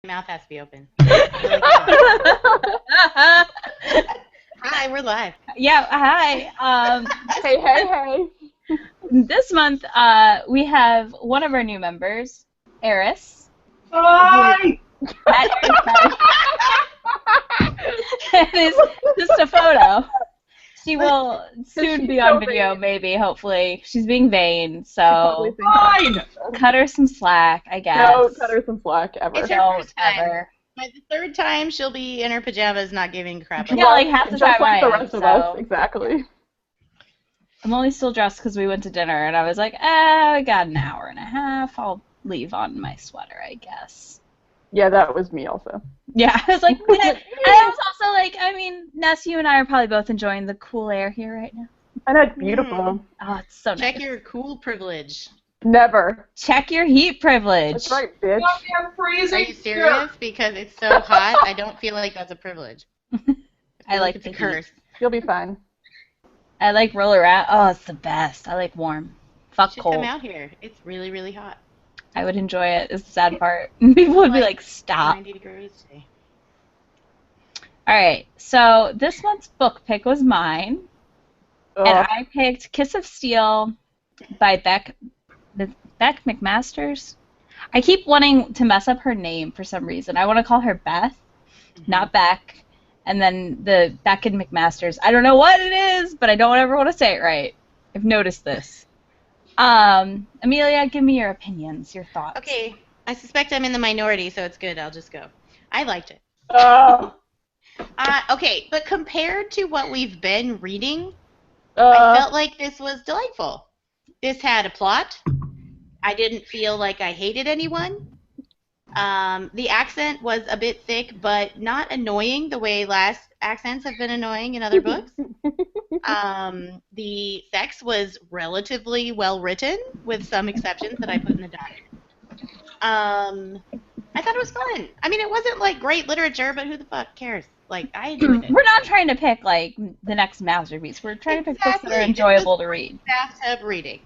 My mouth has to be open. Hi, we're live. Yeah, hi. Hey. This month, we have one of our new members, Eris. Hi! It is just a photo. She will soon be on video, maybe, hopefully. She's being vain, so Fine! cut her some slack, I guess. No, cut her some slack, ever. It's her first time. By the third time, she'll be in her pajamas not giving a crap. Yeah, like half the time just like I the am, rest of so. us, exactly. I'm only still dressed because we went to dinner, and I was like, I got an hour and a half. I'll leave on my sweater, I guess. Yeah, that was me also. Yeah, I was like, and I was also like, I mean, Ness, you and I are probably both enjoying the cool air here right now. And it's beautiful. Oh, it's so nice. Check your cool privilege. Never. Check your heat privilege. That's right, bitch. I'm freezing. Are you serious? Because it's so hot, I don't feel like that's a privilege. I like it's the a curse. heat. You'll be fine. I like roller around. Oh, it's the best. I like warm. Fuck You should cold. come out here. It's really, really hot. I would enjoy it. It's the sad part. People would be like, stop. 90 degrees today. All right. So this month's book pick was mine, and I picked "Kiss of Steel" by Beck McMasters. I keep wanting to mess up her name for some reason. I want to call her Beth, not Beck, and then the Beck and McMasters. I don't know what it is, but I don't ever want to say it right. I've noticed this. Amelia, give me your opinions, your thoughts. Okay, I suspect I'm in the minority, so it's good. I'll just go. I liked it. Okay, but compared to what we've been reading, I felt like this was delightful. This had a plot. I didn't feel like I hated anyone. The accent was a bit thick, but not annoying the way last accents have been annoying in other books. The sex was relatively well written, with some exceptions that I put in the diary. I thought it was fun. I mean, it wasn't like great literature, but who the fuck cares? Like, I enjoyed it. We're not trying to pick like the next masterpiece. We're trying to pick books that are enjoyable to read. Bathtub reading.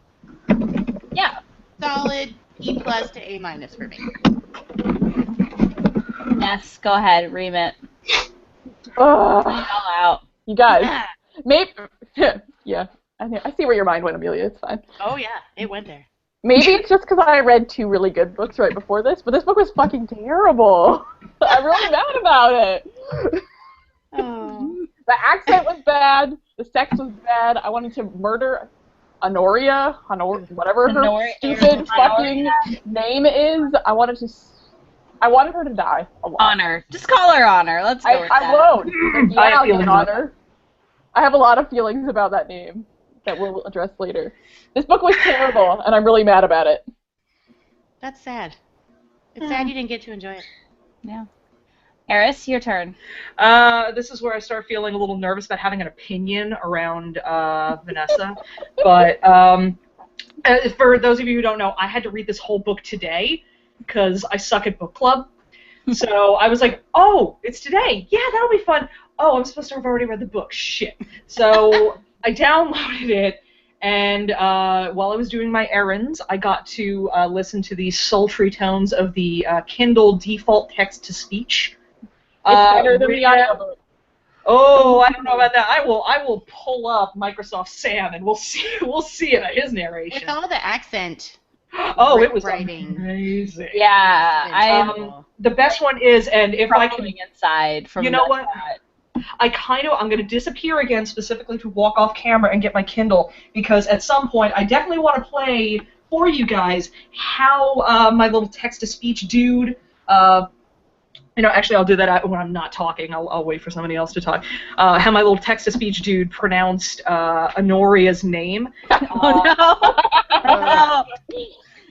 Yeah. Solid E+ to A- for me. Yes, go ahead, ream it. Ugh. Lay it all out. You guys, maybe. Yeah, I see where your mind went, Amelia. It's fine. Oh yeah, it went there. Maybe it's just because I read two really good books right before this, but this book was fucking terrible. I'm really mad about it. Oh. The accent was bad. The sex was bad. I wanted to murder Honoria, whatever her stupid fucking name is. I wanted her to die. A lot. Honor. Just call her Honor. Let's go with that. I won't. I have feelings about Honor. I have a lot of feelings about that name that we'll address later. This book was terrible, and I'm really mad about it. That's sad. It's sad you didn't get to enjoy it. Yeah. Eris, your turn. This is where I start feeling a little nervous about having an opinion around Vanessa. But for those of you who don't know, I had to read this whole book today because I suck at book club. So I was like, oh, it's today. Yeah, that'll be fun. Oh, I'm supposed to have already read the book. Shit. So I downloaded it, and while I was doing my errands, I got to listen to the sultry tones of the Kindle default text-to-speech. It's better than the audiobook. Oh, I don't know about that. I will pull up Microsoft Sam, and we'll see his narration. With all the accent. Oh, it was writing. amazing. Yeah, I'm the best one is, and if I can, crumbling inside from you know that. what? I'm going to disappear again specifically to walk off camera and get my Kindle, because at some point I definitely want to play for you guys how my little text-to-speech dude, actually I'll do that when I'm not talking. I'll wait for somebody else to talk. How my little text-to-speech dude pronounced Honoria's name. Oh no!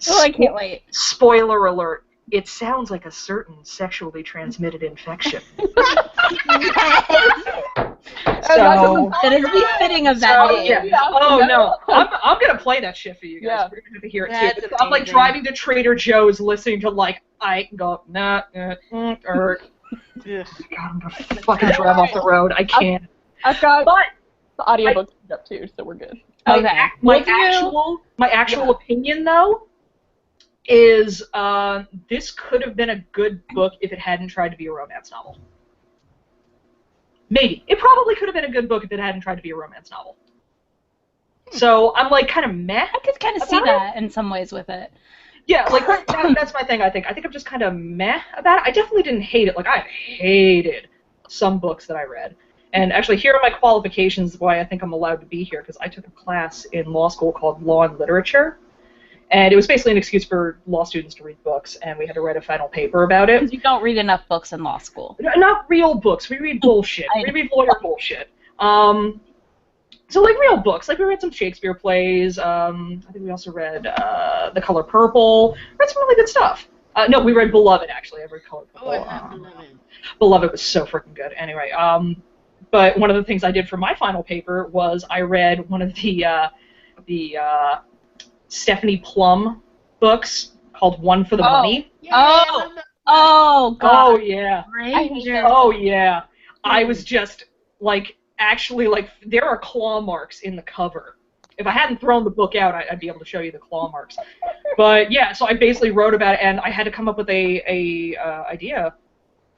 Oh, I can't wait. Spoiler alert. It sounds like a certain sexually transmitted infection. So, that is befitting of that name. Yeah. Oh no, I'm gonna play that shit for you guys. Yeah. We're gonna hear it That's too. I'm like amazing. driving to Trader Joe's, listening to like I go or God, I'm gonna fucking drive off the road. I can't. I've got But the audiobook up too, so we're good. Okay. My actual opinion though is this could have been a good book if it hadn't tried to be a romance novel. Maybe. It probably could have been a good book if it hadn't tried to be a romance novel. So I'm like kind of meh. I could kind of see that in some ways with it. Yeah, like that's my thing. I think I'm just kind of meh about it. I definitely didn't hate it. Like I hated some books that I read. And actually, here are my qualifications why I think I'm allowed to be here, because I took a class in law school called Law and Literature, and it was basically an excuse for law students to read books, and we had to write a final paper about it. Because you don't read enough books in law school. Not real books. We read bullshit. We read lawyer bullshit. So like real books. Like we read some Shakespeare plays. I think we also read The Color Purple. Read some really good stuff. No, we read Beloved, actually. I read Color Purple. Oh, I love Beloved. Beloved was so freaking good. Anyway, but one of the things I did for my final paper was I read one of the Stephanie Plum books called One for the Money. Yeah, Oh, God. Oh, yeah. Ranger. Oh, yeah. I was just, like, actually, like, there are claw marks in the cover. If I hadn't thrown the book out, I'd be able to show you the claw marks. But, yeah, so I basically wrote about it, and I had to come up with a idea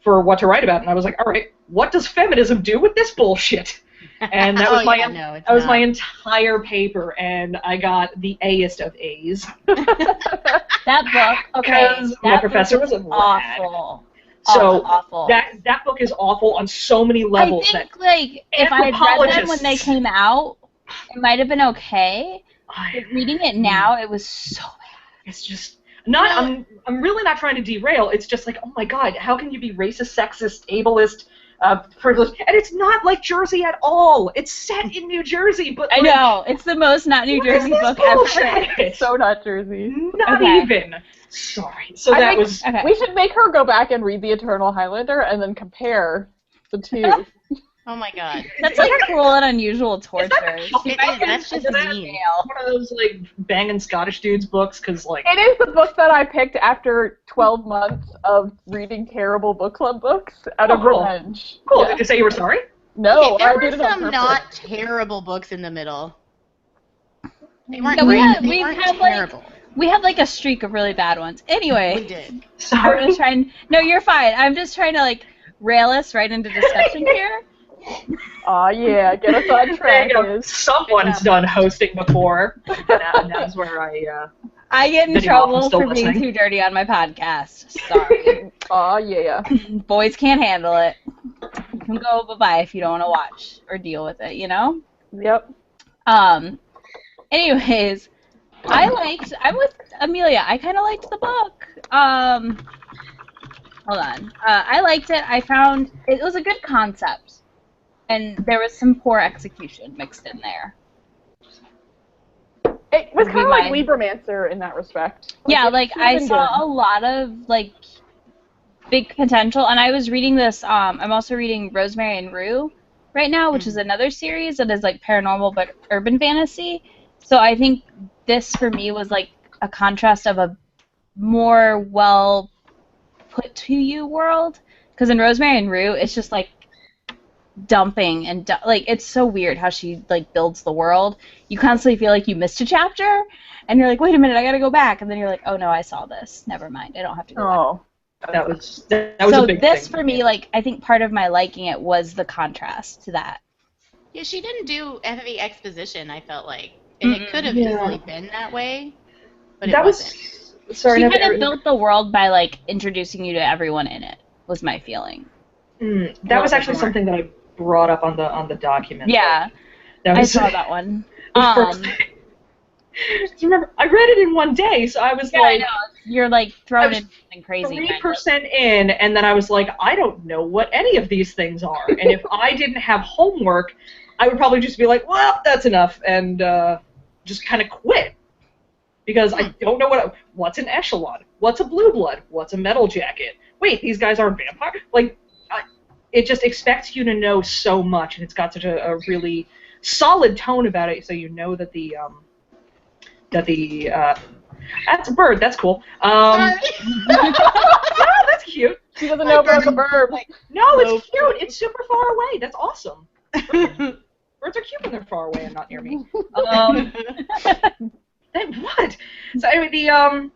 for what to write about, and I was like, all right, what does feminism do with this bullshit? And that was my entire paper, and I got the A-est of A's. That book, okay, Because my professor was awful. So awful. that book is awful on so many levels. I think like if I had read them when they came out, it might have been okay. But reading it now, it was so bad. It's just not. I'm really not trying to derail. It's just like, oh my God, how can you be racist, sexist, ableist, privileged? And it's not like Jersey at all. It's set in New Jersey, but I know it's the most not New Jersey book ever. It's so not Jersey. Not even. Sorry. So that was. Okay. We should make her go back and read The Eternal Highlander and then compare the two. Oh my God. That's like cruel and unusual torture. That's just mean. One of those like banging Scottish dudes books, because like. It is the book that I picked after 12 months of reading terrible book club books out of revenge. Cool. Yeah. Did you say you were sorry? No, there I were did it on some purpose. not terrible books in the middle. They weren't Yeah, great. They weren't terrible. We had like a streak of really bad ones. Anyway, We did. Sorry. I'm just trying. No, you're fine. I'm just trying to like rail us right into discussion here. Aw, yeah, get us on track. Someone's done hosting before. And that's where I get in trouble for being too dirty on my podcast. Sorry. Aw, yeah. Boys can't handle it. You can go bye-bye if you don't want to watch or deal with it, you know? Yep. Anyways, I'm with Amelia. I kind of liked the book. Hold on. I liked it. I found it was a good concept. And there was some poor execution mixed in there. It was kind of like Libromancer in that respect. Yeah, like I saw a lot of like big potential, and I was reading this. I'm also reading Rosemary and Rue right now, which is another series that is like paranormal but urban fantasy. So I think this for me was like a contrast of a more well put to you world, because in Rosemary and Rue, it's just like dumping and like it's so weird how she like builds the world. You constantly feel like you missed a chapter and you're like, wait a minute, I gotta go back, and then you're like, oh no, I saw this, never mind, I don't have to go back. That was so a big this thing for me, like I think part of my liking it was the contrast to that. Yeah, she didn't do heavy exposition, I felt like. And it could have easily been that way, but it wasn't. She kind of built the world by like introducing you to everyone in it, was my feeling. That was actually something that I brought up on the document. Yeah, I saw that one. Remember, I read it in one day, so I was like, I know. You're like thrown in something crazy. 3% in, and then I was like, I don't know what any of these things are, and if I didn't have homework, I would probably just be like, well, that's enough, and just kind of quit. Because I don't know what's an echelon, what's a blue blood, what's a metal jacket. Wait, these guys aren't vampires? Like, it just expects you to know so much, and it's got such a really solid tone about it, so you know that that's a bird, that's cool. Oh, that's cute. She doesn't know about the bird. No, it's cute. It's super far away. That's awesome. Birds are cute when they're far away and not near me. What? So anyway,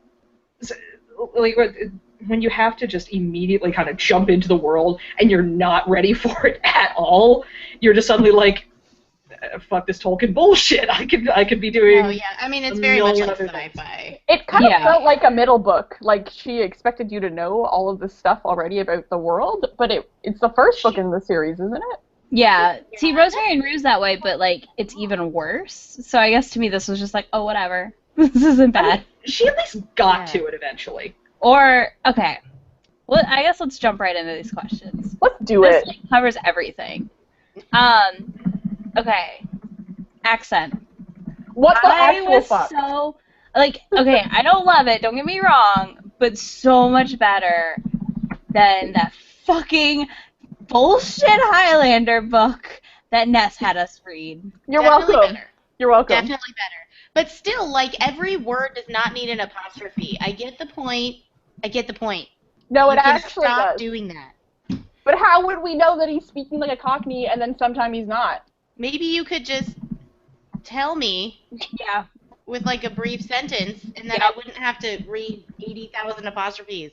like when you have to just immediately kind of jump into the world and you're not ready for it at all, you're just suddenly like, fuck this Tolkien bullshit. I could be doing. Oh yeah, I mean it's very much like sci-fi. It kind of felt like a middle book. Like she expected you to know all of this stuff already about the world, but it's the first book in the series, isn't it? Yeah. See, Rosemary and Rue's that way, but like it's even worse. So I guess to me this was just like, oh whatever, this isn't bad. I mean, she at least got to it eventually. Or okay, well I guess let's jump right into these questions. Let's do this it. Like, covers everything. Okay. Accent. What the actual fuck? So, like, okay, I don't love it, don't get me wrong, but so much better than that fucking bullshit Highlander book that Ness had us read. You're Definitely welcome. better. You're welcome. Definitely better. But still, like, every word does not need an apostrophe. I get the point. No, it You can actually stop does. doing that. But how would we know that he's speaking like a Cockney and then sometime he's not? Maybe you could just tell me Yeah. with, like, a brief sentence, and then I wouldn't have to read 80,000 apostrophes.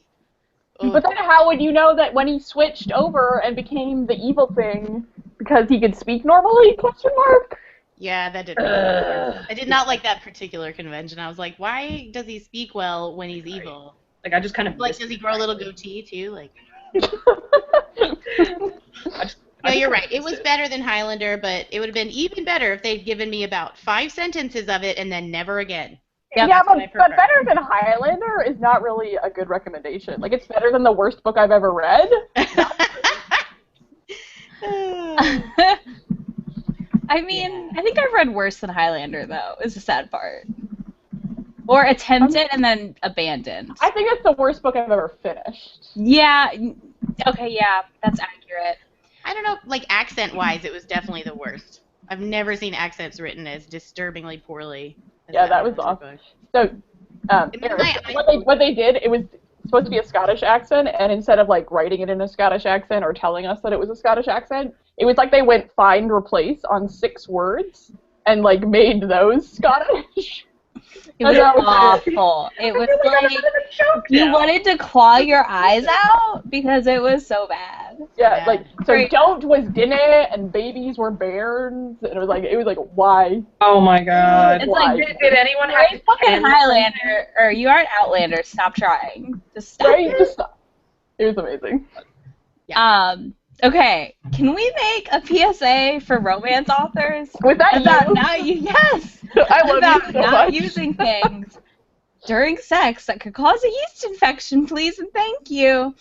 Ugh. But then how would you know that when he switched over and became the evil thing because he could speak normally? Question mark. Yeah, that didn't make sense. I did not like that particular convention. I was like, why does he speak well when he's evil? Like I just kind of Like, does he grow a little goatee too? Like, I no, you're right. It was better than Highlander, but it would have been even better if they'd given me about 5 sentences of it and then never again. Yep. Yeah, That's what I but prefer. better than Highlander is not really a good recommendation. Like, it's better than the worst book I've ever read. I mean, I think I've read worse than Highlander, though, is the sad part. Or attempted and then abandoned. I think it's the worst book I've ever finished. Yeah. Okay, yeah, that's accurate. I don't know, like, accent-wise, it was definitely the worst. I've never seen accents written as disturbingly poorly. As Yeah, that was Highlander awesome. book. So, what they did, it was supposed to be a Scottish accent, and instead of, like, writing it in a Scottish accent or telling us that it was a Scottish accent, it was like they went find, replace on 6 words and, like, made those Scottish. It was awful. It was like you wanted to claw your eyes out because it was so bad. Yeah, Yeah. like, so don't was dinner and babies were bairns, and it was like, why? Oh my god. It's Why? like, Did anyone you're have a to fucking pen Highlander, or you aren't Outlander, stop trying. Just stop. Right? Just stop. It was amazing. Okay, can we make a PSA for romance authors? Was that About you? not yes. I love About you so not much. using things during sex that could cause a yeast infection, please and thank you.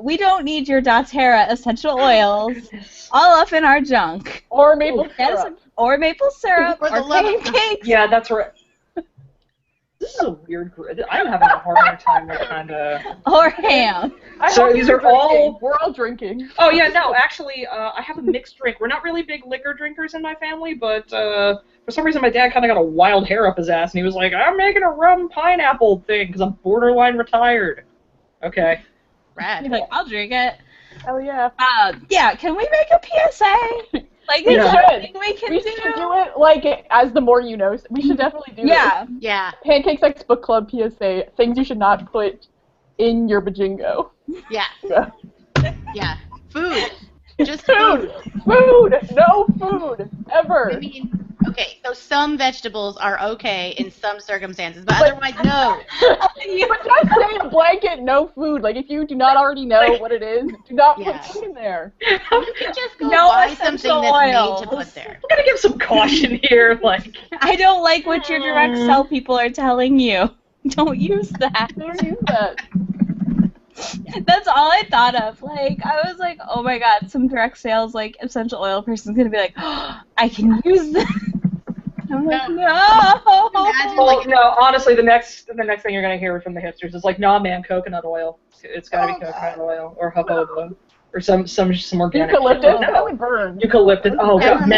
We don't need your doTERRA essential oils all up in our junk. Or maple Yes, syrup. or maple syrup, For the or love of God. pancakes. Yeah, that's right. This is a weird group. I'm having a harder time with kind of. Or ham. I So hope these you're are all- drinking. We're all drinking. Oh yeah, no, actually, I have a mixed drink. We're not really big liquor drinkers in my family, but for some reason my dad kind of got a wild hair up his ass, and he was like, "I'm making a rum pineapple thing because I'm borderline retired." Okay. Rad. He's like, I'll drink it. Hell yeah. Yeah, can we make a PSA? Like, We is should. there anything we can We do? should do it like as the more you know. We should definitely do Yeah. Yeah, it. Pancake Sex Book Club PSA. Things you should not put in your bajingo. yeah, Yeah. yeah. Food. Just Food! Food! No food! Ever! I mean, okay, so some vegetables are okay in some circumstances, but otherwise, no. But just say a blanket no food. Like, if you do not already know what it is, do not put Yeah. food in there. You can just go No buy something essential that's oils. made to put there. I'm gonna give some caution here, like. I don't like what your direct sell people are telling you. Don't use that. Don't use that. That's all I thought of. Like, I was like, oh my god, some direct sales, like, essential oil person's gonna be like, oh, I can use this. I'm like, No. no. Imagine, Well, like, no, honestly, the next thing you're gonna hear from the hipsters is like, nah, man, coconut oil. It's gotta be coconut oil or jojoba or some organic. Eucalyptus? shit. That would burn. Eucalyptus. Oh god,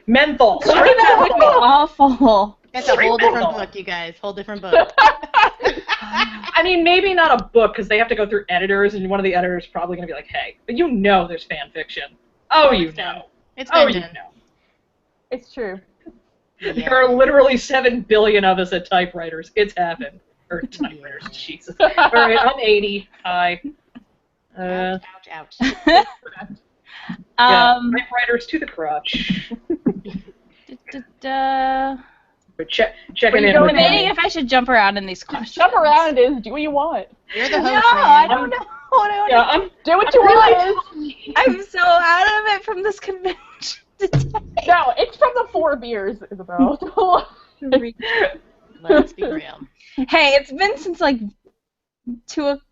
menthol. That would be awful. That's a whole different book, you guys. Whole different book. I mean, maybe not a book because they have to go through editors, and one of the editors is probably gonna be like, hey, but you know there's fan fiction. Oh, you know. It's Oh, been you done. know. It's true. Yeah. There are literally 7 billion of us at typewriters. It's happened. Or typewriters, Jesus. Alright, I'm 80. Hi. Ouch, ouch, ouch. Typewriters to the crotch. Checking in with debating if I should jump around in these questions. Jump around is do what you want. You're the host, No, man. I don't know what I want to do what you want. I'm so out of it from this convention today. No, it's from the 4 beers, Isabel. Let's be real. Hey, it's been since like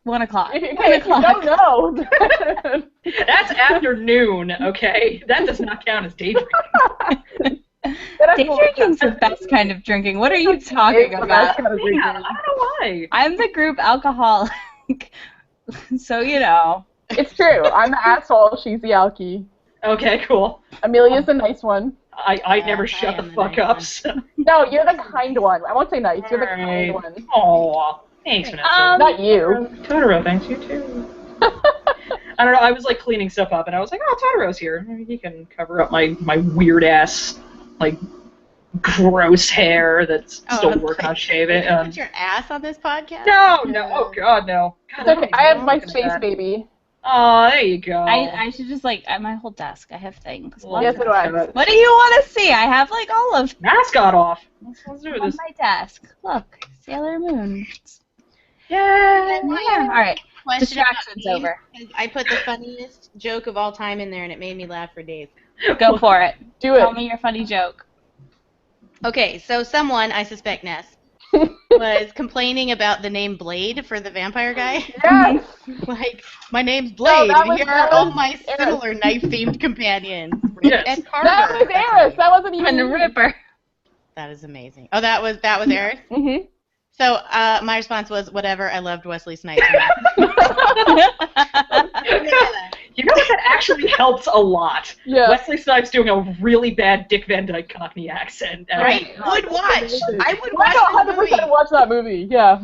1 o'clock. Okay, no. That's afternoon, okay? That does not count as day drinking. Day drinking's the best kind of drinking. What are you talking about? I don't know why. I'm the group alcoholic. So, you know. It's true. I'm the asshole. She's the alky. Okay, cool. Amelia's the nice one. I never shut the fuck up. So. No, you're the kind one. I won't say nice. You're the kind one. Aw. Thanks, Vanessa. Not you. Totoro, thanks, you too. I don't know, I was like cleaning stuff up and I was like, oh, Totoro's here. Maybe he can cover up my weird ass, like, gross hair that's still working on shaving. Put your ass on this podcast? No, oh god, no. God, It's okay. I have my space baby. Oh, there you go. I should just like, at my whole desk, I have things. Yes, it was. What do you want to see? I have like all of mascot off. Let's do on this. my desk. Look, Sailor Moon. Yeah. All right. Question Distractions about me, over. I put the funniest joke of all time in there, and it made me laugh for days. Go for it. Do it. Tell me your funny joke. Okay, so someone, I suspect Ness, was complaining about the name Blade for the vampire guy. Yes. Like, my name's Blade, that and was- here that are all was my Eris. similar knife-themed companions. Yes. And Carver. That was Eris. That wasn't even And the Ripper. That is amazing. Oh, that was Eris? Mm-hmm. So, my response was, whatever, I loved Wesley Snipes. You know what? That actually helps a lot. Yeah. Wesley Snipes doing a really bad Dick Van Dyke Cockney accent. I would watch. I would Why watch not this 100% movie. watch that movie? Yeah.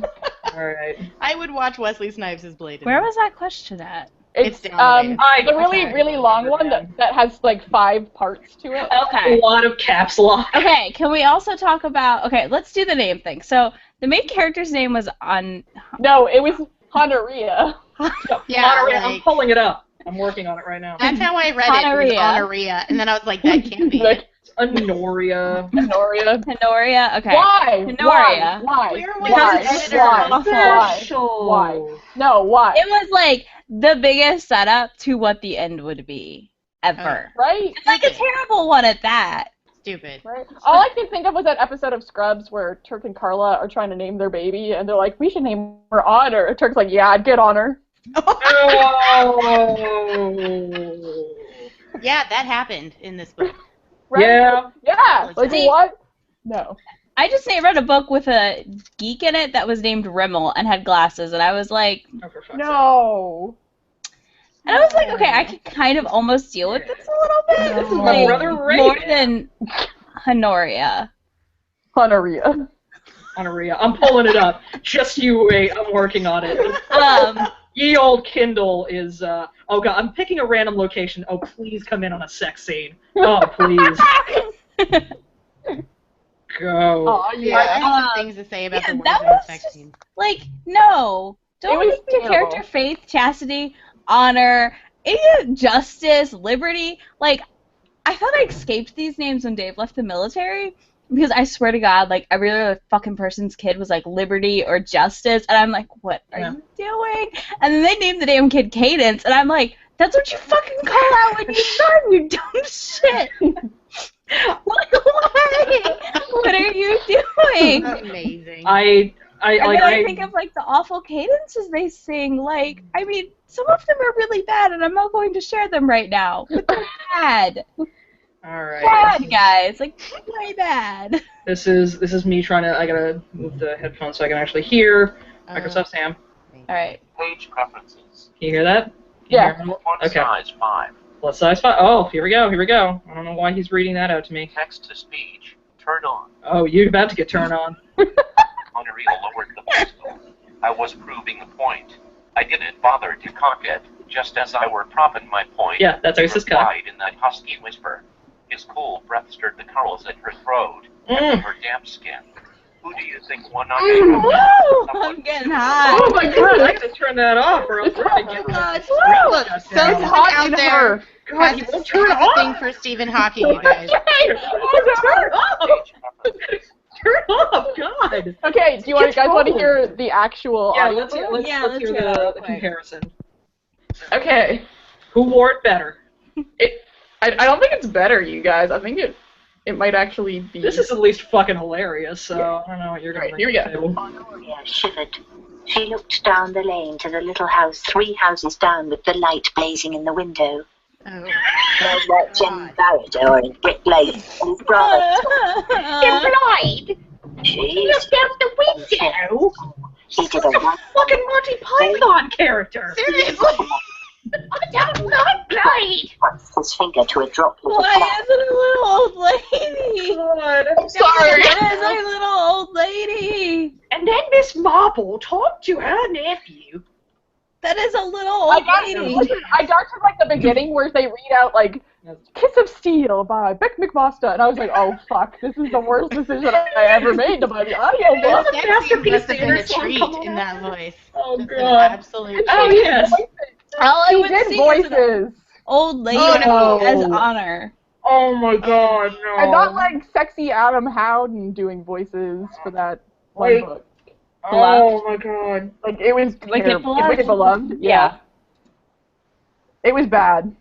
Alright. I would watch Wesley Snipes as Blade. Where was that question at? It's down the really long one that has like 5 parts to it. Okay. A lot of caps lock. Okay, can we also talk about... Okay, let's do the name thing. So, the main character's name was on... No, it was Honoria. Yeah, I'm like- pulling it up. I'm working on it right now. That's how I read it. It was Honoria. And then I was like, that can't be it. Like, Honoria. Honoria. Honoria? Okay. Why? Honoria. Why? Where was Why? the editor? Why? Special. Why? No, why? It was like the biggest setup to what the end would be ever. Right? It's like a terrible one at that. Stupid. Right. All I can think of was that episode of Scrubs where Turk and Carla are trying to name their baby, and they're like, "We should name her Honor." And Turk's like, "Yeah, I'd get Honor." Oh. Yeah, that happened in this book. Right? Yeah. Yeah. Like See- what? No. I just read a book with a geek in it that was named Rimmel and had glasses, and I was like, Oh, for fuck's sake. No. and I was like, okay, I could kind of almost deal with this a little bit. This is My like brother more Ray. than Honoria. Honoria. Honoria. I'm pulling it up. Just you wait. I'm working on it. Ye old Kindle is, oh god, I'm picking a random location. Oh, please come in on a sex scene. Oh, please. Go. Oh Yeah, I yeah. have some things to say about the that words in the was sex just- scene. Like, no. It Don't was make your terrible. character faith, chastity, honor, justice, liberty. Like, I thought I escaped these names when Dave left the military. Because I swear to God, like, every other fucking person's kid was like Liberty or Justice, and I'm like, what are you doing? And then they named the damn kid Cadence, and I'm like, that's what you fucking call out when you start, you dumb shit. Like, why? What are you doing? Amazing. And then I think of like the awful cadences they sing. Like, I mean, some of them are really bad, and I'm not going to share them right now. But they're bad. Alright. Bad, guys. Like, way bad. This is me trying to, I gotta move the headphones so I can actually hear Microsoft Sam. All right. Page preferences. Can you hear that? Can Yeah. you hear me? Font Okay. size 5. Plus size 5. Oh, here we go. I don't know why he's reading that out to me. Text to speech. Turned on. Oh, you're about to get turned on. Honoria lowered the pistol. I was proving the point. I didn't bother to cock it, just as I were propping my point. Yeah, that's how he says cock. replied in that husky whisper. His cool breath stirred the curls at her throat, Mm. her damp skin. Who do you think won on I'm getting hot. Oh my god, I gotta turn that off or else we're gonna get Look, someone It's hot out in there her. God, you won't turn it has a thing off! for Stephen Hawking, you guys. Turn it off! Turn it off, God! Okay, do you guys want to hear the actual Yeah, audio? let's hear let's hear the that. comparison. Okay. Who wore it better? I don't think it's better, you guys. I think it might actually be. This is at least fucking hilarious, so I don't know what you're gonna Right, here we go. do. Honoria shivered. She looked down the lane to the little house 3 houses down with the light blazing in the window. Oh, There's that Jim Barrett or in Brick Lane and his brother. implied. She Looked out the window. He did a one. Fucking Monty Python character! Seriously. I'm not blind. Puts his finger to a droplet of Why blood. is it a little old lady? God. Sorry. It is a little old lady. And then Miss Marple talked to her nephew. That is a little old lady. I got to like the beginning where they read out like "Kiss of Steel" by Beck McMaster, and I was like, oh fuck, this is the worst decision I ever made to buy the audiobook. That masterpiece must have been a theater song treat coming in on. that voice. Oh Just an God. absolute Oh treat. yes. All I He would did see is an voices, old lady Oh, no. as honor. Oh my God, no. and not like sexy Adam Howden doing voices for that one Wait. book. Oh my God. Like it was Wicked terrible. Beloved? Wicked Beloved. Yeah. It was bad.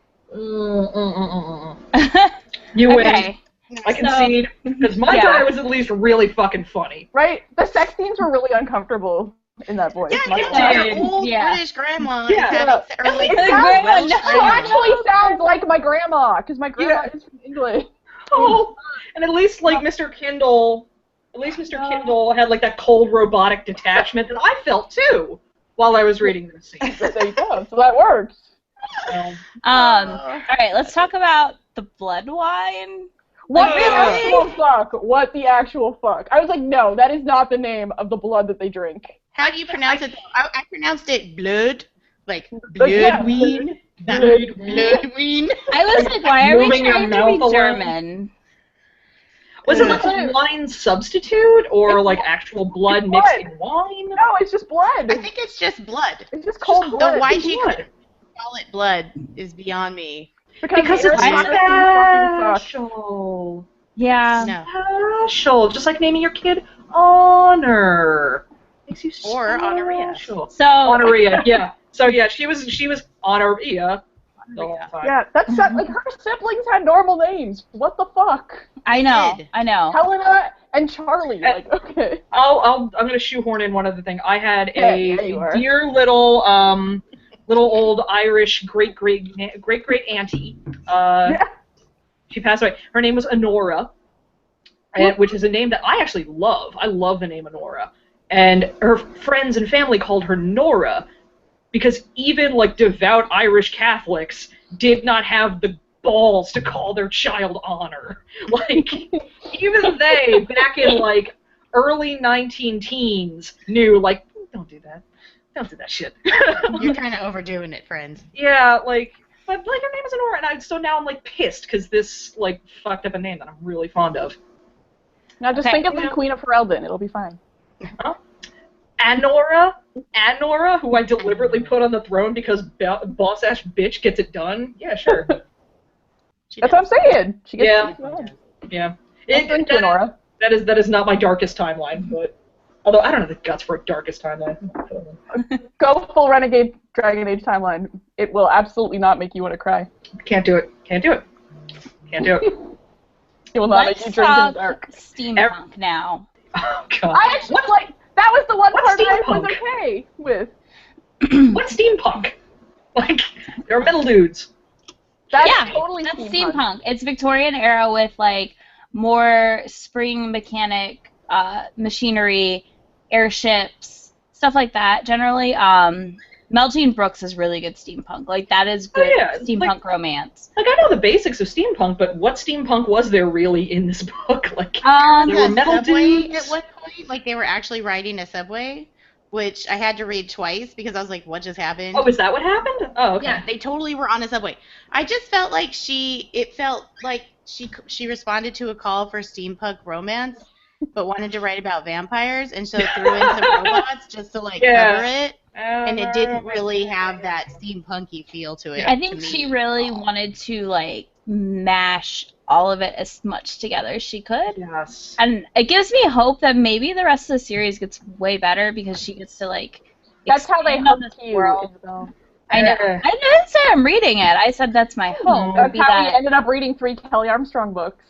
You win. Okay. I concede, because my Yeah. guy was at least really fucking funny. Right? The sex scenes were really uncomfortable in that voice. Yeah, My it's God. like your old Yeah. British grandma. Yeah. Or like It Like sounds- grandma, Welsh no. She grandma. actually sounds like my grandma, because my grandma Yeah. is from England. Oh, and at least like Mr. Kindle had like that cold robotic detachment that I felt too while I was reading this scene. There you go. So that works. All right, let's talk about the blood wine. What Like, the really? actual fuck? What the actual fuck? I was like, no, that is not the name of the blood that they drink. How do you pronounce it? I pronounced it blood, like yeah. bloodween. Blood- Bloodween. I was like, why are we Moving your trying to mouth be along. German? Was it like a wine substitute or It's like blood. actual blood It's mixed blood. in wine? No, it's just blood. I think it's just blood. It's just cold The blood. why she blood. could call it blood is beyond me. Because the it's Irish fucking suck. special. Yeah. No. Special. Just like naming your kid Honor. Makes you Or Honoria. special. So Honoria, yeah. So yeah, she was Honoria the whole time. Yeah, that's like her siblings had normal names. What the fuck? I know. Did. I know. Helena and Charlie. Like, okay. I'm gonna shoehorn in one other thing. I had Yeah, a you are. dear little old Irish great auntie. Yeah. She passed away. Her name was Honora, which is a name that I actually love. I love the name Honora. And her friends and family called her Nora because even like devout Irish Catholics did not have the balls to call their child Honor. Like, even they, back in like early 19-teens, knew like, don't do that. Don't do that shit. You're kind of overdoing it, friends. Yeah, like, but like her name is Honora, and so now I'm like pissed because this like fucked up a name that I'm really fond of. Now just Okay. think of the Queen of Ferelden. It'll be fine. Huh? Anora, who I deliberately put on the throne because boss ass bitch gets it done. Yeah, sure. She That's does. what I'm saying. She gets Yeah. to use Yeah. Thank you, Nora. That is not my darkest timeline, but although I don't have the guts for a darkest timeline. Go full Renegade Dragon Age timeline. It will absolutely not make you want to cry. Can't do it. Can't do it. Can't do it. It will not Let's make you drink in the talk dark. steampunk now. Oh god. I actually like that was the one What's part that I was steampunk? okay with. What's steampunk? Like, they're metal dudes. That's Yeah, totally That's steampunk. steampunk. It's Victorian era with like more spring mechanic machinery, airships, stuff like that. Generally, Melting Brooks is really good steampunk. Like that is good yeah, it's steampunk like- romance. Like, I know the basics of steampunk, but what steampunk was there really in this book? Like, Um, There were A metal subway dudes. at one point, like they were actually riding a subway, which I had to read twice because I was like, what just happened? oh, is that what happened? Oh, okay. Yeah, they totally were on a subway. I just felt like she responded to a call for steampunk romance, but wanted to write about vampires, and so threw in some robots just to like cover it. And it didn't really have that steampunky feel to it. I think she really wanted to like mash all of it as much together as she could. Yes. And it gives me hope that maybe the rest of the series gets way better because she gets to like. That's how they hook you, Isabel. I know. I didn't say I'm reading it. I said that's my hope. That's how we ended up reading 3 Kelly Armstrong books.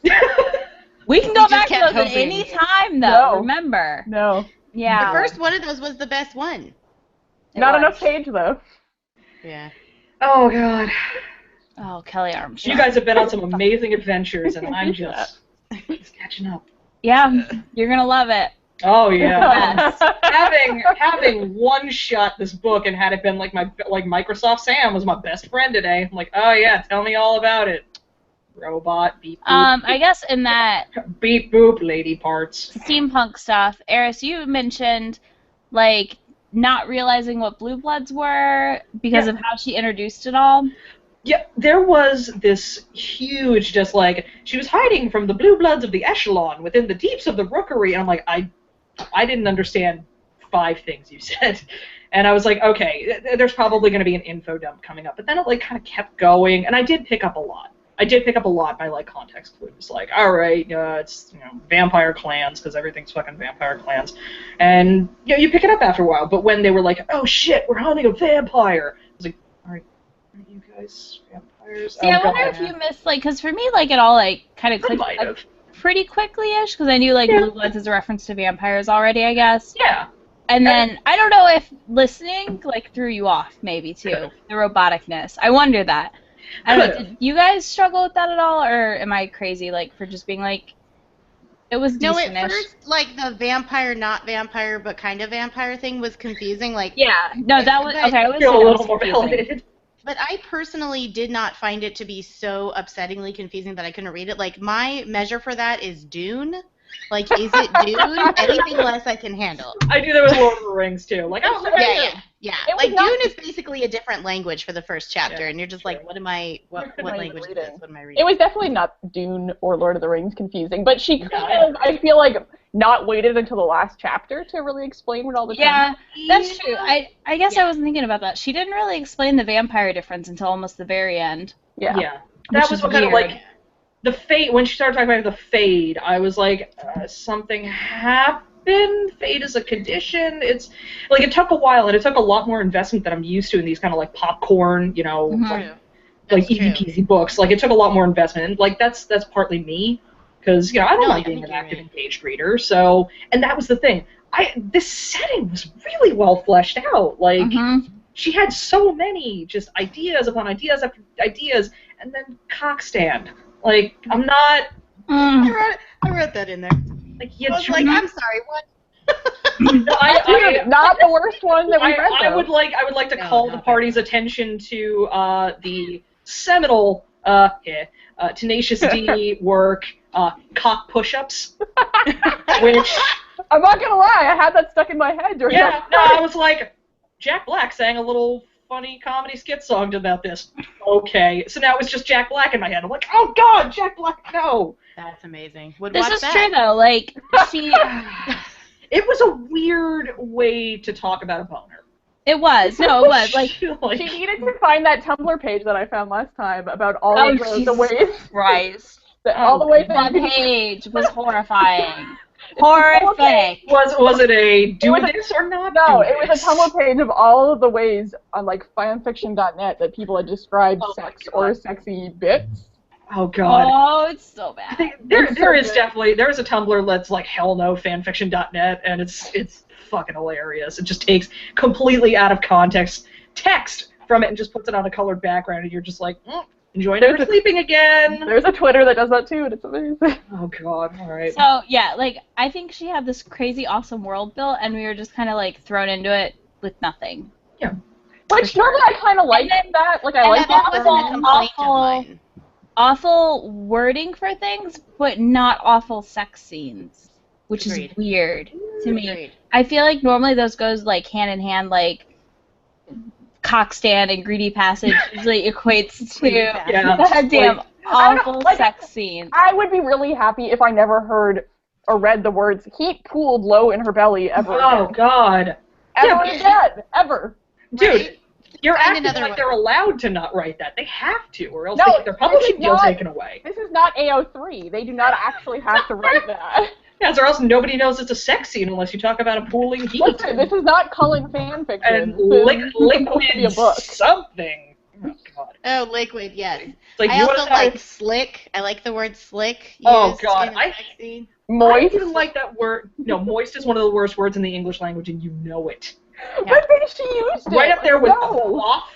We can go back to those at any time, though. No. Remember? No. Yeah. The first one of those was the best one. Not enough page, though. Yeah. Oh, God. Oh, Kelly Armstrong. You guys have been on some amazing adventures, and I'm just catching up. Yeah, you're going to love it. Oh, yeah. having one-shot this book and had it been like Microsoft Sam was my best friend today. I'm like, oh, yeah, tell me all about it. Robot, beep, boop. I guess in that... Beep, boop, lady parts. Steampunk stuff, Eris, you mentioned, like, not realizing what Blue Bloods were because of how she introduced it all. Yeah, there was this huge, just like, she was hiding from the Blue Bloods of the Echelon within the deeps of the Rookery, and I'm like, I didn't understand 5 things you said. And I was like, okay, there's probably going to be an info dump coming up. But then it, like, kind of kept going, and I did pick up a lot. By, like, context clues. Like, all right, it's, vampire clans, because everything's fucking vampire clans. And, you pick it up after a while. But when they were like, oh, shit, we're hunting a vampire, I was like, all right, aren't you guys vampires? See, I wonder if you missed, like, because for me, like, it all, like, kind of clicked pretty quickly-ish, because I knew, like, Blue Bloods is a reference to vampires already, I guess. Yeah. And then, I don't know if listening, like, threw you off, maybe, too. The roboticness. I wonder that. I don't know, did you guys struggle with that at all, or am I crazy, like, for just being like, it was decent-ish? No, at first, like, the vampire, not vampire, but kind of vampire thing was confusing, like... Yeah, no, that was, okay, I was a little more validated. But I personally did not find it to be so upsettingly confusing that I couldn't read it. Like, my measure for that is Dune. Like, is it Dune? Anything less I can handle. I do that with Lord of the Rings, too. Like, Yeah. Like, Dune is basically a different language for the first chapter, and you're just like, what language is this? What am I reading? It was definitely not Dune or Lord of the Rings confusing, but she could have, I feel like, not waited until the last chapter to really explain what all the time. Yeah, that's true. I guess I wasn't thinking about that. She didn't really explain the vampire difference until almost the very end. Yeah. That was what kind of, like, the fade, when she started talking about the fade, I was like, something happened? Fade is a condition? It's, like, it took a while, and it took a lot more investment than I'm used to in these kind of, like, popcorn, like easy peasy books. Like, it took a lot more investment, and, like, that's partly me, because, I don't like being an active engaged reader, so, and that was the thing. This setting was really well fleshed out, like, she had so many just ideas upon ideas after ideas, and then cockstand. Like, I'm not... I wrote that in there. Like, I was like, I'm sorry, what? Not the worst one that we read. I would like to call the party's attention to the seminal Tenacious D work, cock push-ups, which... I'm not gonna lie, I had that stuck in my head during that. No, I was like, Jack Black sang a little funny comedy skit song about this. Okay, so now it's just Jack Black in my head. I'm like, oh God, Jack Black, no. That's amazing. This is true though. Like, she. It was a weird way to talk about a boner. It was. No, it was. Like, she needed to find that Tumblr page that I found last time about all of the ways. Christ. All the ways that page was horrifying. Horrific. Was it a do this or not? No, it was a Tumblr page of all of the ways on like fanfiction.net that people had described sex or sexy bits. Oh God. Oh, it's so bad. There is a Tumblr that's like hell no fanfiction.net, and it's fucking hilarious. It just takes completely out of context text from it and just puts it on a colored background, and you're just like, enjoy never sleeping again. There's a Twitter that does that too, and it's amazing. Oh God, all right. So yeah, like I think she had this crazy awesome world built, and we were just kind of like thrown into it with nothing. Yeah. Which normally I kind of like that. Like I like that. Awful wording for things, but not awful sex scenes, which is weird to me. Agreed. I feel like normally those goes like hand in hand, like cockstand and greedy passage usually equates to goddamn awful sex scenes. I would be really happy if I never heard or read the words "heat cooled low in her belly" ever Oh again. God. Ever Yeah, again. Ever. Dude, Right? you're Find acting another like one. they're allowed to not write that. They have to, or else No, they get their publishing this is deal not- taken away. This is not AO3. They do not actually have to write that. Yes, or else nobody knows it's a sex scene unless you talk about a pooling heat. Listen, this is not Cullen fan fiction. And This is supposed to be a liquid book. something. Oh God. Oh, liquid, yes. It's like, I you also wanna tell like me- slick. I like the word slick used Oh, God, in a sex scene. I Moist. didn't like that word. No, moist is one of the worst words in the English language, and you know it. But then she used it. Right up there with No. quaff.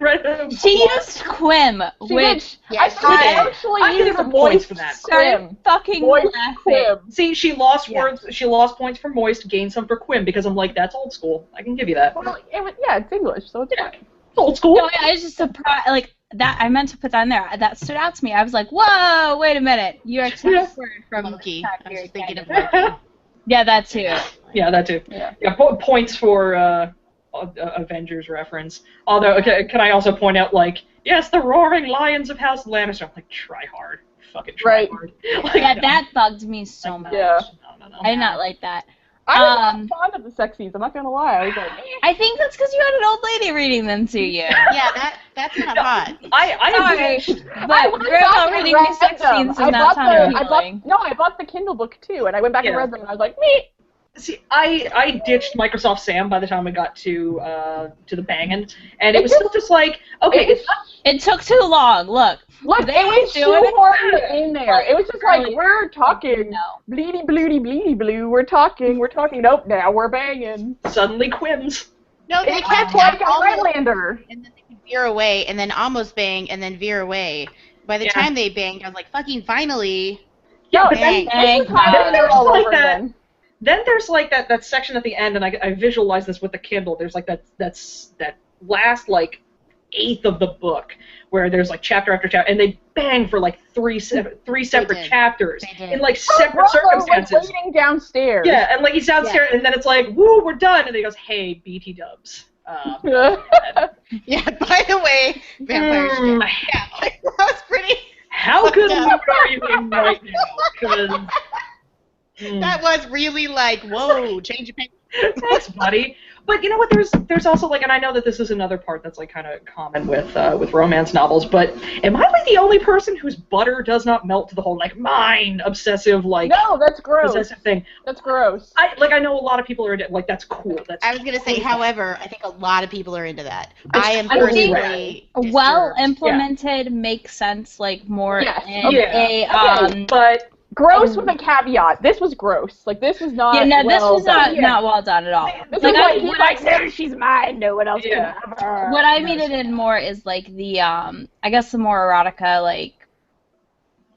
Right up with She quaff. used quim, She which did. Yeah, I she thought did. actually I give used her points moist for that. started quim. fucking Moist laughing. quim. See, she lost Yeah. words. She lost points for moist, gained some for quim because I'm like, that's old school. I can give you that. Well, yeah, it's English, so it's Yeah. fine. It's old school. No, I was just surprised. Like that, I meant to put that in there. That stood out to me. I was like, "Whoa, wait a minute! You actually Yeah. have a word from Monkey. time I was period thinking of Canada." monkey. Yeah, that too. Yeah, that too. Yeah. Yeah, points for Avengers reference. Although, okay, can I also point out, like, yes, the roaring lions of House Lannister. I'm like, try hard. Fucking try Right. hard. Like, Yeah, no. that bugged me so much. Yeah. No. I did not like that. I was not fond of the sex scenes, I'm not gonna lie. I was like, I think that's because you had an old lady reading them to you. Yeah, that's not hot. I Sorry, but Grandma reading me sex scenes does not sound appealing. I bought the Kindle book too, and I went back and Yeah. read them, and I was like, me. See, I ditched Microsoft Sam by the time I got to the bangin', and it was still just like, okay, it's not. It took too long. Look, Look, they it was doing it. shoehorned in there. It was just like, Really? we're talking, No. bleedy, bloody, bleedy, blue. We're talking. Nope, now we're banging. Suddenly quims. No, they It's kept like a almost, Highlander. and then they would veer away, and then almost bang, and then veer away. By the Yeah. time they banged, I was like, fucking finally. Yeah, No, but then Bang. This was Highlander there's all like over that- again. Then there's like that section at the end, and I visualize this with the Kindle. There's like that last like eighth of the book where there's like chapter after chapter, and they bang for like three separate did. chapters They did. in like Oh, separate Bravo circumstances. was waiting downstairs. Yeah, and like he's downstairs, and then it's like, woo, we're done, and then he goes, hey, BT Dubs. Yeah, by the way, vampire shit. Mm, Yeah, like, that was pretty. how good a Yeah. mood are you in right now? 'Cause, That was really like, whoa, change of pace. Thanks, buddy. But you know what? There's also like, and I know that this is another part that's like kind of common with romance novels. But am I like the only person whose butter does not melt to the whole like mine obsessive like No, that's gross. possessive thing? That's gross. I know a lot of people are into, like that's cool. That's I was gonna say, however, I think a lot of people are into that. It's I am totally personally Well disturbed. implemented makes sense, like more Yes, in okay. a but Gross with a caveat. This was gross. Like, this was not Yeah, no, this well was not done. not well done at all. This Like, is like, he's what like, no, she's mine. No one else Yeah. can have her. What I mean it in more is like the I guess the more erotica like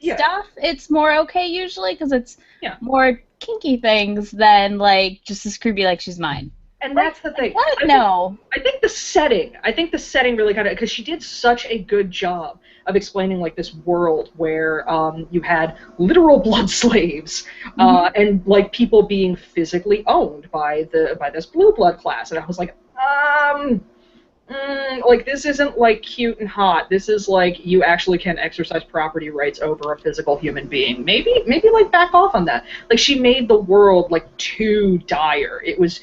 yeah. stuff. It's more okay usually because it's Yeah. more kinky things than like just as creepy like she's mine. And that's the thing. What? No. I think the setting really kind of, because she did such a good job of explaining like this world where you had literal blood slaves and like people being physically owned by this blue blood class, and I was like, like this isn't like cute and hot. This is like you actually can exercise property rights over a physical human being. Maybe like back off on that. Like she made the world like too dire. It was.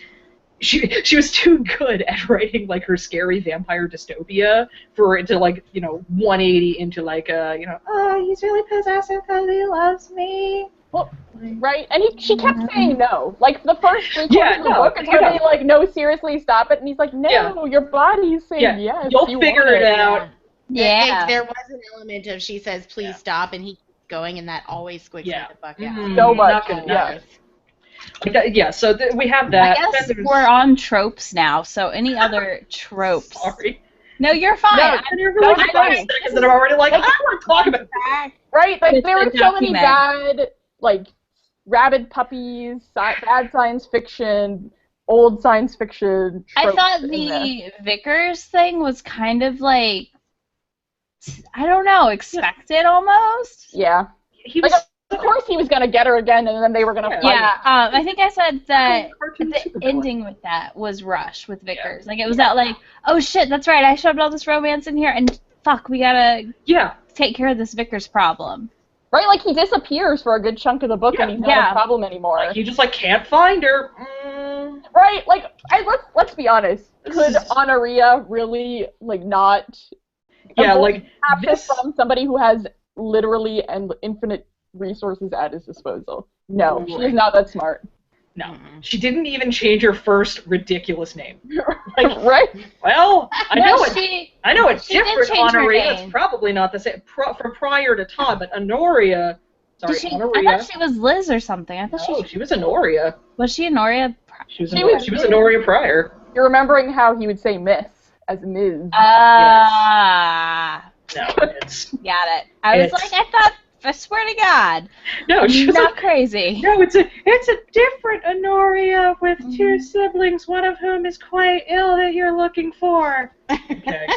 She was too good at writing like her scary vampire dystopia for it to like 180 into like oh, he's really possessive because he loves me. Well, right? And she kept saying no. Like, the first three Yeah, quarters of the no, book is where yeah. they like, no, seriously, stop it. And he's like, no, Yeah. your body's saying Yeah, yes. you'll you figure want it out. Yeah. There was an element of she says, please stop, and he keeps going, and that always squicks Yeah. me the fuck out. Mm, So much, not gonna- yeah. Yeah, so we have I that. guess Then there's- we're on tropes now, so any other tropes? Sorry. No, you're fine. No, I- And you're really That's 5 fine. seconds that I'm already like, I want to talk about Right? Like, It's there were the so many document. bad, like, rabid puppies, bad science fiction, old science fiction I tropes thought in there. the Vickers thing was kind of like, I don't know, expected almost. Yeah. He Like, was of course he was going to get her again, and then they were going to Yeah. fight. Yeah, I think I said that cartoon the supervillain. ending with that was Rush with Vickers. Like, it was that, like, oh shit, that's right, I shoved all this romance in here, and fuck, we gotta Yeah. take care of this Vickers problem. Right, like he disappears for a good chunk of the book, and he's not a problem anymore. Like, you just like can't find her. Right, like let's be honest. Could Honoria really like not? Like this from somebody who has literally and infinite resources at his disposal. No, she is not that smart. No, she didn't even change her first ridiculous name. Like, right? Well, I know it's different, Honoria. It's probably not the same from prior to Todd, but Honoria. Sorry, Honoria. I thought she was Liz or something. I thought she was Honoria. Was she Honoria? She was Honoria prior. You're remembering how he would say Miss as Ms. No, it's got it. I swear to God. No, she's not crazy. No, it's a different Honoria with two siblings, one of whom is quite ill that you're looking for. Okay.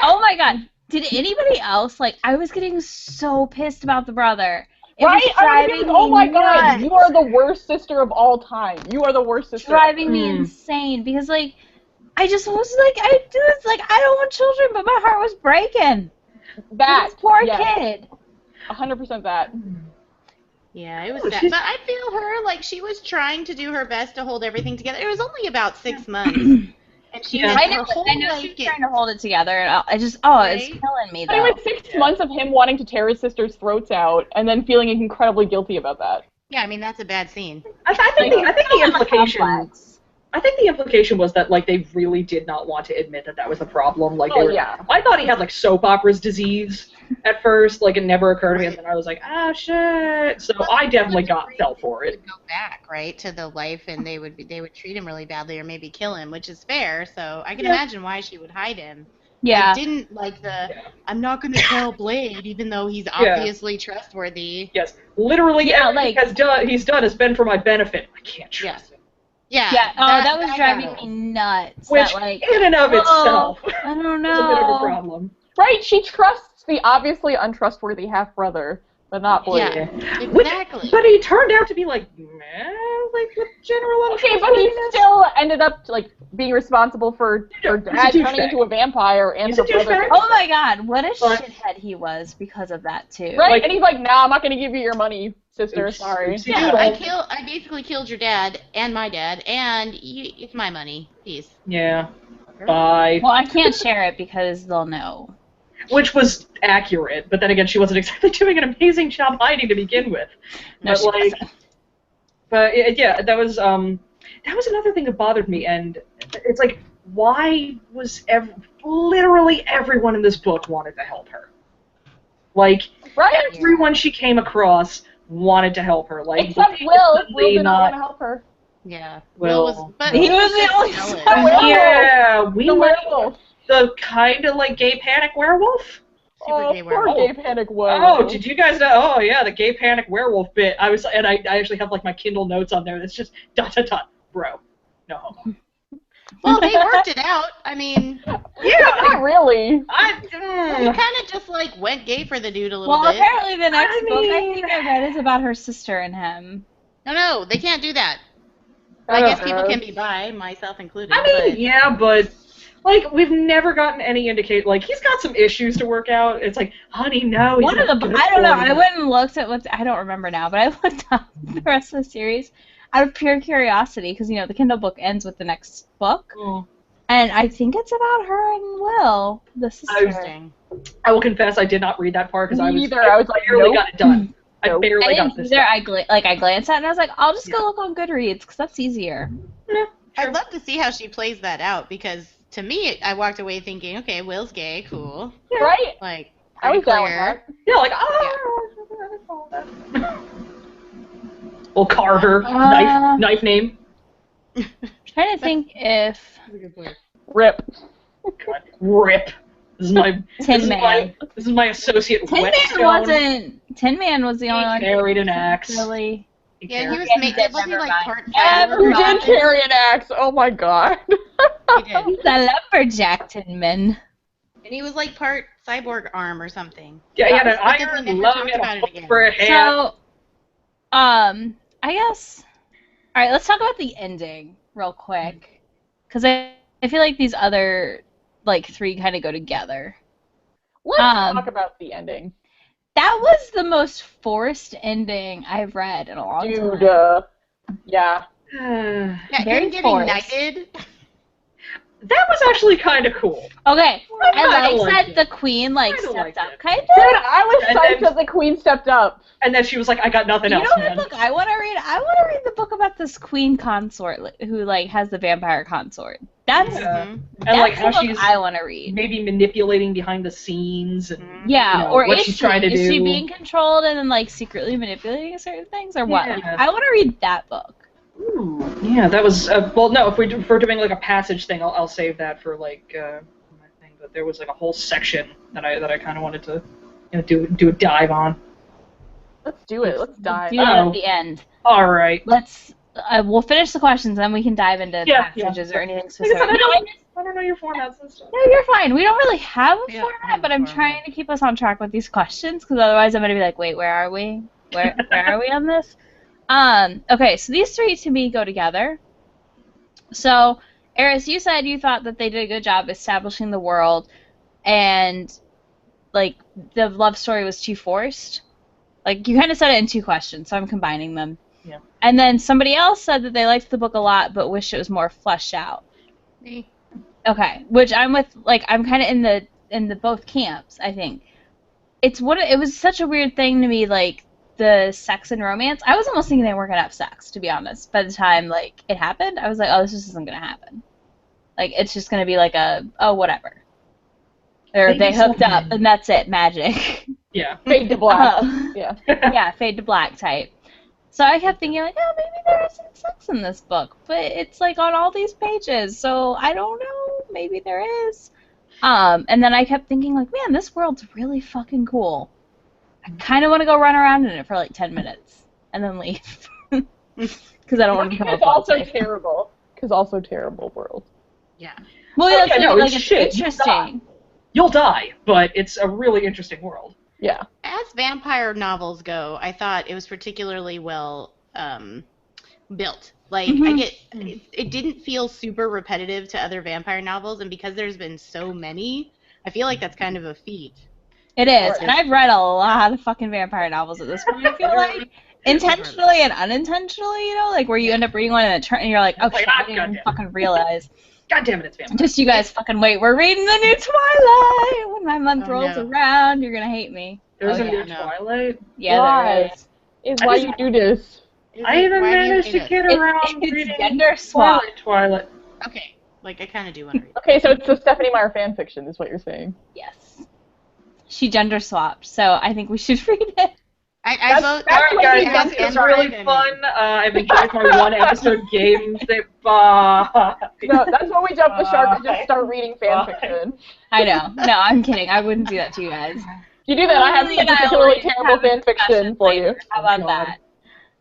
Oh my God. Did anybody else, I was getting so pissed about the brother. Oh my God, you are the worst sister of all time. You are the worst sister. Driving me insane because, I just was I don't want children, but my heart was breaking. This poor kid. 100% that. Yeah, it was that. But I feel her, she was trying to do her best to hold everything together. It was only about 6 months. And she I know she was trying to hold it together, and it's killing me, though. Anyway, 6 months of him wanting to tear his sister's throats out, and then feeling incredibly guilty about that. Yeah, I mean, that's a bad scene. I think the implication... I think the implication was that they really did not want to admit that was the problem. I thought he had soap operas disease at first. It never occurred to me, and then I was like, ah, shit. So I definitely fell for it. Go back to the life, and they would treat him really badly or maybe kill him, which is fair. So I can imagine why she would hide him. Yeah. I didn't I'm not going to tell Blade, even though he's obviously trustworthy. Yes, literally. He's done has been for my benefit. I can't trust him. Yeah. That was driving me nuts. Which, in and of itself, I don't know. is a bit of a problem. Right, she trusts the obviously untrustworthy half-brother, but not Blade. Yeah, exactly. But he turned out to be with general Okay, but he still ended up, being responsible for her dad turning into a vampire and her brother. Oh my God, what a shithead he was because of that, too. Right, and he's like, nah, I'm not going to give you your money, sister, sorry. Yeah, I basically killed your dad and my dad, and it's my money. Peace. Yeah. Bye. Well, I can't share it because they'll know. Which was accurate, but then again, she wasn't exactly doing an amazing job hiding to begin with. No, she wasn't. But yeah, that was another thing that bothered me, and it's why was literally everyone in this book wanted to help her? Everyone she came across wanted to help her. Except Will. Will did not want to help her. Yeah. Will was, but he was the only one. Yeah, we the were werewolf. The kind of gay panic werewolf. Poor gay panic werewolf. Oh, did you guys know? Oh yeah, the gay panic werewolf bit. I actually have my Kindle notes on there. That's just ... bro. No homo. Well, they worked it out. I mean, not really. You kind of just went gay for the dude a little bit. Well, apparently the next book I think I read is about her sister and him. No, they can't do that. I guess people can be bi, myself included. But we've never gotten any indicate. He's got some issues to work out. It's honey, no. One of the I don't know. I went and looked at I don't remember now, but I looked up the rest of the series out of pure curiosity because the Kindle book ends with the next book, and I think it's about her and Will, the sister. I will confess, I did not read that part because I barely got it done. I barely got this. I glanced at it and I was like, I'll just go look on Goodreads because that's easier. Yeah, I'd love to see how she plays that out because to me, I walked away thinking, okay, Will's gay, cool. Yeah. Right? I was down with that. Yeah, Well, Carver, knife name. Trying to think if Rip. God, Rip. This is my Tin Man. This is my associate. Tin Man wasn't. Tin Man was the only one. He carried an axe. Really. Yeah, he was made. Wasn't he part? He did carry an axe. Oh my God. He did. He's a lumberjack, Tin Man. And he was part cyborg arm or something. Yeah, he had an iron lung and a hook for a hand. So, I guess. All right, let's talk about the ending real quick, because I feel like these other 3 kind of go together. Let's talk about the ending. That was the most forced ending I've read in a long time. Dude, yeah. Yeah, Very him getting forced. knighted. That was actually kind of cool. Okay, I I kinda like liked that it. the queen like Kinda stepped liked up, it. kind of. Dude, I was And psyched then- that the queen stepped up. And then she was like, I got nothing You else, know man. what book I want to read? I want to read the book about this queen consort who like has the vampire consort. That's Yeah. Mhm. And that's like the how book she's I want to read. maybe manipulating behind the scenes and Yeah, you know, or what is she's she? trying to Is she do. being controlled and then like secretly manipulating certain things, or what? Like, Yeah. I want to read that book. Ooh, yeah, that was well. No, if we're doing like a passage thing, I'll save that for like my thing. But there was like a whole section that I kind of wanted to do a dive on. Let's do it. Let's dive. Do that Uh-oh. at the end. All right. Let's. We'll finish the questions, then we can dive into Yeah, passages yeah. or anything Like I specific. said, I don't know your formats and stuff. No, you're fine. We don't really have a Yeah, format, I have but a I'm format. trying to keep us on track with these questions, because otherwise I'm going to be like, wait, where are we? Where are we on this? Okay, so these three to me go together. So, Eris, you said you thought that they did a good job establishing the world, and like the love story was too forced. Like you kind of said it in two questions, so I'm combining them. Yeah. And then somebody else said that they liked the book a lot, but wished it was more fleshed out. Me. Okay, which I'm with. Like I'm kind of in the both camps. I think it was such a weird thing to me. Like the sex and romance. I was almost thinking they weren't gonna have sex, to be honest. By the time like it happened, I was like, oh, this just isn't gonna happen. Like it's just gonna be like whatever. Or Maybe they hooked up something. and that's it, magic. Yeah. Fade to black. Oh. Yeah. Yeah, fade to black type. So I kept thinking like, oh, maybe there isn't sex in this book, but it's like on all these pages, so I don't know. Maybe there is. And then I kept thinking like, man, this world's really fucking cool. I kind of want to go run around in it for like 10 minutes and then leave because I don't want to become a It's also plot. terrible. Because also terrible world. Yeah. Well, Oh, yeah, yeah, it's, no, like, it's it's shit. interesting. You'll die, but it's a really interesting world. Yeah. As vampire novels go, I thought it was particularly well built. Like I Mhm. get, it didn't feel super repetitive to other vampire novels, and because there's been so many, I feel like that's kind of a feat. It is, and I've read a lot of fucking vampire novels at this point. I feel like intentionally and unintentionally, you know, like where you end up reading one and you're like, oh shit, I didn't even fucking realize. God damn it, it's vampire. Just you guys fucking wait. We're reading the new Twilight. When my month Oh, rolls no. around, you're gonna hate me. There's Oh, a yeah, new no. Twilight. Yeah, Why? there is. Is why you do this. I haven't Why do you managed hate to it? get around It's reading gender swap. Twilight. Okay, like I kind of do want to read. Okay, so it's a Stephanie Meyer fanfiction, is what you're saying. Yes. She gender swapped, so I think we should read it. I vote. that's Alright what guys, we has it was Ember really in it. fun. I've enjoyed my one episode game. No, that's when we jump the shark and just start reading fanfiction. I know. No, I'm kidding. I wouldn't do that to you guys. If you do that, I have Lily some and I particularly will terrible have a fanfiction discussion for later. you. How about God.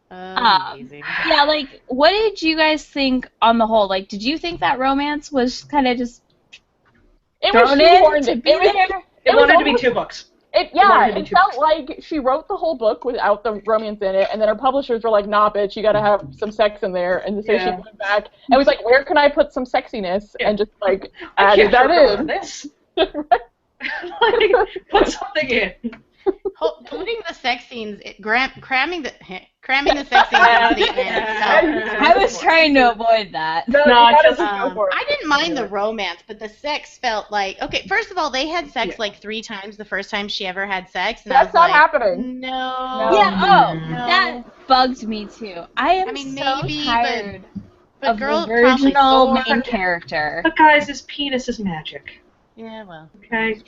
that? Amazing. Yeah, like, what did you guys think on the whole? Like, did you think that romance was kind of just It was thrown in shoehorned. to be there? It was wanted to be almost- 2 books. It wanted to be two felt books. like she wrote the whole book without the romance in it, and then her publishers were like, nah, bitch, you gotta have some sex in there, and so she Yeah. went back and was like, where can I put some sexiness? Yeah. And just like I added can't that remember in. this. Like, put something in. Putting the sex scenes, cramming the sex scenes into the end. So, I was trying to avoid that. No, No, you gotta just- just go for it. I didn't mind the romance, but the sex felt like, okay, first of all, they had sex Yeah. like 3 times the first time she ever had sex, and That's I was not like, happening. No. Yeah, oh, No. that bugged me too. I am mean, so maybe, tired But of girl, the probably virginal four. main character. But guys, his penis is magic. Yeah, well. Okay.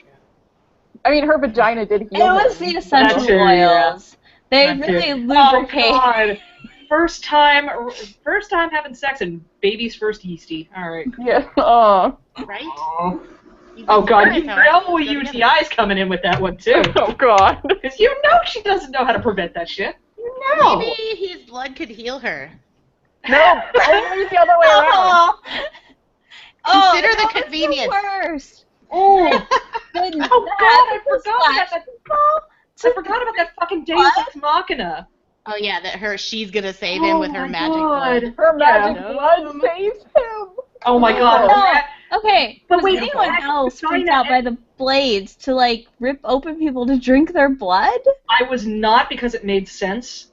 I mean, her vagina did It heal was him. the essential That's true, yeah. oils. They That's really it. lubricate. Oh God! First time having sex and baby's first yeasty. All right. Yeah. Right? Oh, You oh just God! learn You how it know goes together. UTI's coming in with that one too, Oh God. because you know she doesn't know how to prevent that shit. You know. Maybe his blood could heal her. No, only the other way around. Oh, Consider the that was convenience. worst. Oh, Goodness, oh God! I was forgot about like, that. I forgot about that fucking Deus Ex Machina. Oh yeah, that she's gonna save him with her my magic God. blood. Her magic Yeah. blood saves him. Oh my God! No. Okay, But was wait, anyone what? else freaked Vagina out by the blades to, like, rip open people to drink their blood? I was not because it made sense.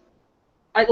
I'm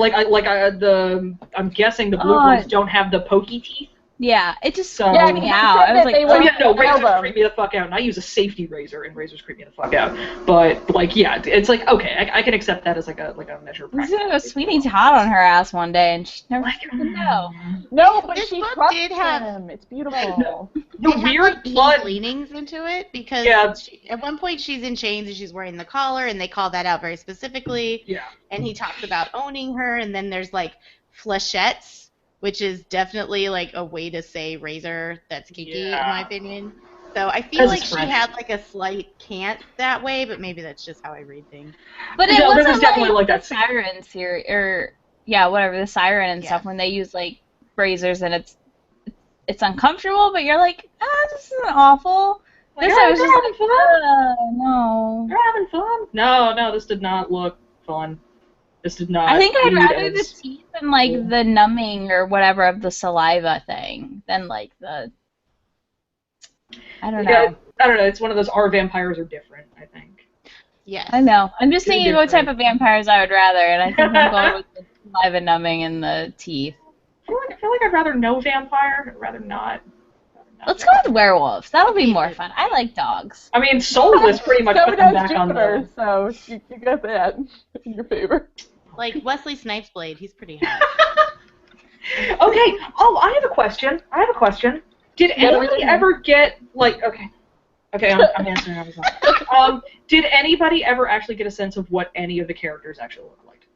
guessing the blue ones don't have the pokey teeth. Yeah, it just So, freaked me out. I was like, they oh would yeah, no, razors them. creep me the fuck out, and I use a safety razor, and razors creep me the fuck out. But like, yeah, it's like okay, I can accept that as like a measure of I was practice. gonna go Sweeney Todd on her ass one day, and she never Like, freaking know. No, but This she book trusts did have- him. It's beautiful. The It had, weird like, key blood. leanings into it because Yeah. at one point she's in chains and she's wearing the collar, and they call that out very specifically. Yeah. And he talks about owning her, and then there's like flechettes, which is definitely like a way to say razor that's kinky in my opinion. So I feel like she had like a slight cant that way, but maybe that's just how I read things. But it No, this wasn't is definitely like the that scene. siren series, or yeah, whatever, the siren and stuff, when they use like razors and it's uncomfortable, but you're like, this isn't awful. Like, This oh, I was you're just having like, no. You're having fun? No, this did not look fun. This did not. I think I'd read rather the as- teeth and like the numbing or whatever of the saliva thing than like the. I don't know. Yeah, I don't know. It's one of those. Our vampires are different, I think. Yes. I know. I'm just They're thinking what type different. of vampires I would rather, and I think I'm going with the saliva numbing and the teeth. I feel like I'd rather no vampire. I'd rather not. Let's go with werewolves. That'll be more fun. I like dogs. I mean, Soulless pretty much So put them does back on Jupiter, the. so you got that in your favor. Like Wesley Snipes' blade, he's pretty hot. Okay. Oh, I have a question. Did anybody ever get like okay? Okay, I'm answering. Did anybody ever actually get a sense of what any of the characters actually look like?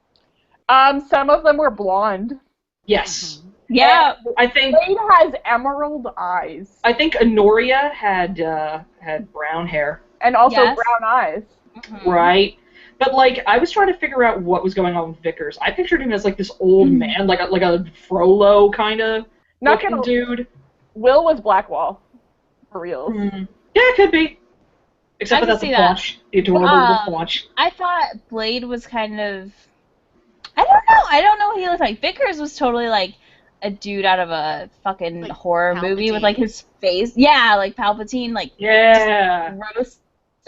Some of them were blonde. Yes. Yeah. I think Blade has emerald eyes. I think Honoria had brown hair. And also Yes. brown eyes. Mhm. Right. But like I was trying to figure out what was going on with Vickers. I pictured him as like this old man, like a Frollo kind of Not looking gonna. dude. Will was Blackwall. For real. Yeah, it could be. Except I for can that's see a that. paunch. The adorable little paunch. I thought Blade was kind of. I don't know. I don't know what he looked like. Vickers was totally like a dude out of a fucking Like horror movie with Palpatine. like his face. Yeah, like Palpatine, like Yeah. grossed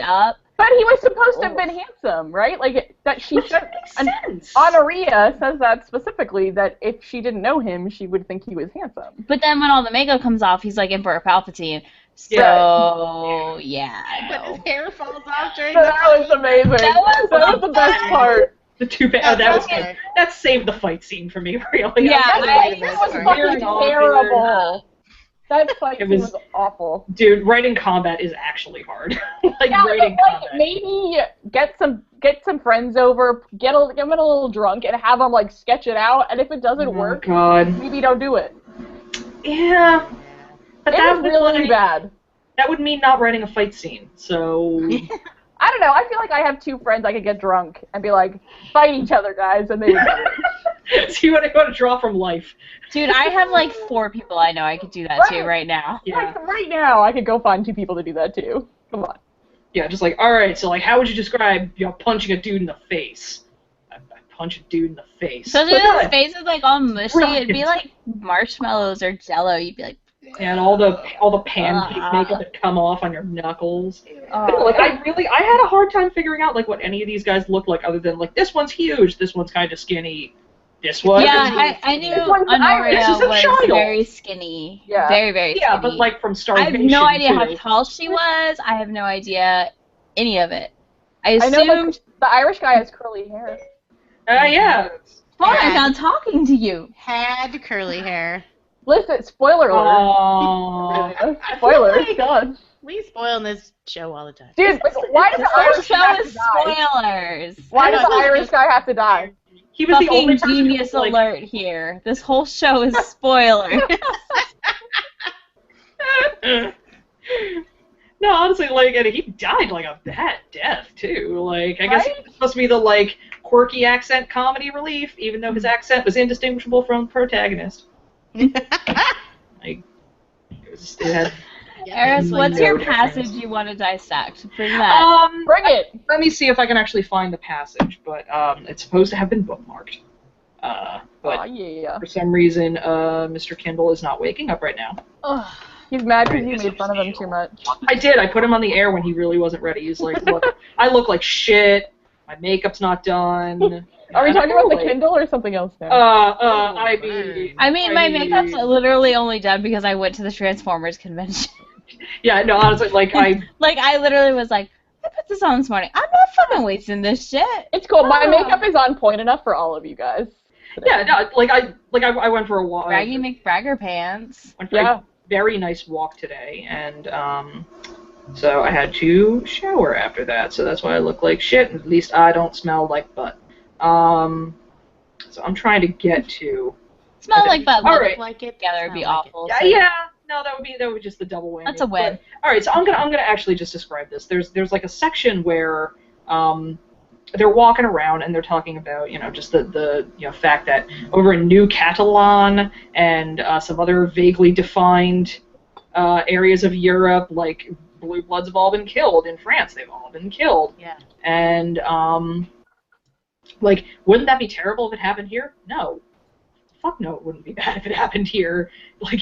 up. But he was supposed to have been handsome, right? Like that she Which should. makes And sense. Honoria says that specifically, that if she didn't know him, she would think he was handsome. But then when all the makeup comes off, he's like Emperor Palpatine. So yeah, But his no. hair falls off during So that was amazing. That was the best fun. part. The two That's that was okay. good. That saved the fight scene for me, really. Yeah, That I- fight was Sorry. fucking Very awkward. terrible. That fight It scene was- was awful. Dude, writing combat is actually hard. Like Yeah, writing but, like, combat. maybe get some friends over, get them a little drunk, and have them like sketch it out. And if it doesn't Oh work, God. maybe don't do it. Yeah. But It that was would really like- bad. That would mean not writing a fight scene. So I don't know. I feel like I have two friends I could get drunk and be like, fight each other, guys, and they would do it. so you want to draw from life. Dude, I have like 4 people I know I could do that to right now. Yeah. Like, right now, I could go find 2 people to do that too. Come on. Yeah, just like, alright, so like how would you describe punching a dude in the face? I punch a dude in the face. Especially But when no, his face is like all mushy, it'd be Brilliant. like marshmallows or jello. You'd be like, and all the pancake makeup would come off on your knuckles. oh. Like I had a hard time figuring out like what any of these guys look like other than like this one's huge, this one's kind of skinny, this one. Yeah, I knew This one's Irish. This is a Honoria was child. very skinny. Yeah. Very, very skinny. Yeah, but like from I starvation. have no idea how too. tall she was. I have no idea any of it. I I know assumed. like, the Irish guy has curly hair. Yeah. Fine, I'm not talking to you. Had curly hair. Listen, spoiler alert. Oh. Spoiler, like- God. We spoil this show all the time. Dude, like, why does This the whole Irish show guy have to is die? spoilers. Why does I the know, Irish guy have to die? He was the Fucking only person who genius was, like, alert here. This whole show is spoilers. No, honestly, like, and he died like a bad death too. Like, I guess Right? he was supposed to be the like quirky accent comedy relief, even though his accent was indistinguishable from the protagonist. Like, it had. Eris, like, what's no your difference. passage you want to dissect? Bring that. Bring it. Let me see if I can actually find the passage, but it's supposed to have been bookmarked. But Oh, yeah. for some reason, Mr. Kindle is not waking up right now. Ugh. He's mad because you made fun of him too much. I did. I put him on the air when he really wasn't ready. He's like, look, I look like shit. My makeup's not done. Are we talking about the Kindle or something else now? I mean, my makeup's literally only done because I went to the Transformers convention. Yeah, no, honestly, I literally was like, I put this on this morning. I'm not fucking wasting this shit. It's cool. My makeup is on point enough for all of you guys. Yeah, no, I went for a walk. Braggy McBragger pants. Went for a very nice walk today, and so I had to shower after that. So that's why I look like shit. At least I don't smell like butt. So I'm trying to get to. Smell like butt. All right. Like it together would be awful. Yeah, yeah. No, that would be just the double whammy. That's a win. All right, so I'm gonna actually just describe this. There's like a section where they're walking around and they're talking about just the fact that over in New Catalan and some other vaguely defined areas of Europe, like blue bloods have all been killed. In France, they've all been killed. Yeah. And wouldn't that be terrible if it happened here? No. Fuck no, it wouldn't be bad if it happened here. Like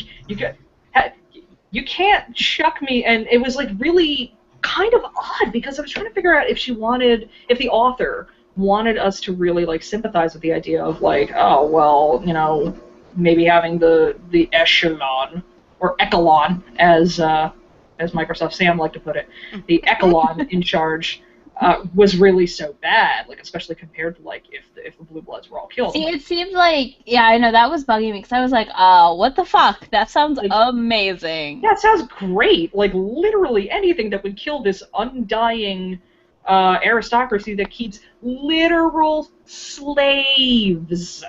you can't chuck me, and it was like really kind of odd because I was trying to figure out if the author wanted us to really like sympathize with the idea of like, oh well, maybe having the echelon or echelon as Microsoft Sam liked to put it, the echelon in charge was really so bad, like especially compared to like if the blue bloods were all killed. See, it seemed like I know that was bugging me because I was like, what the fuck? That sounds amazing. Yeah, it sounds great. Like literally anything that would kill this undying aristocracy that keeps literal slaves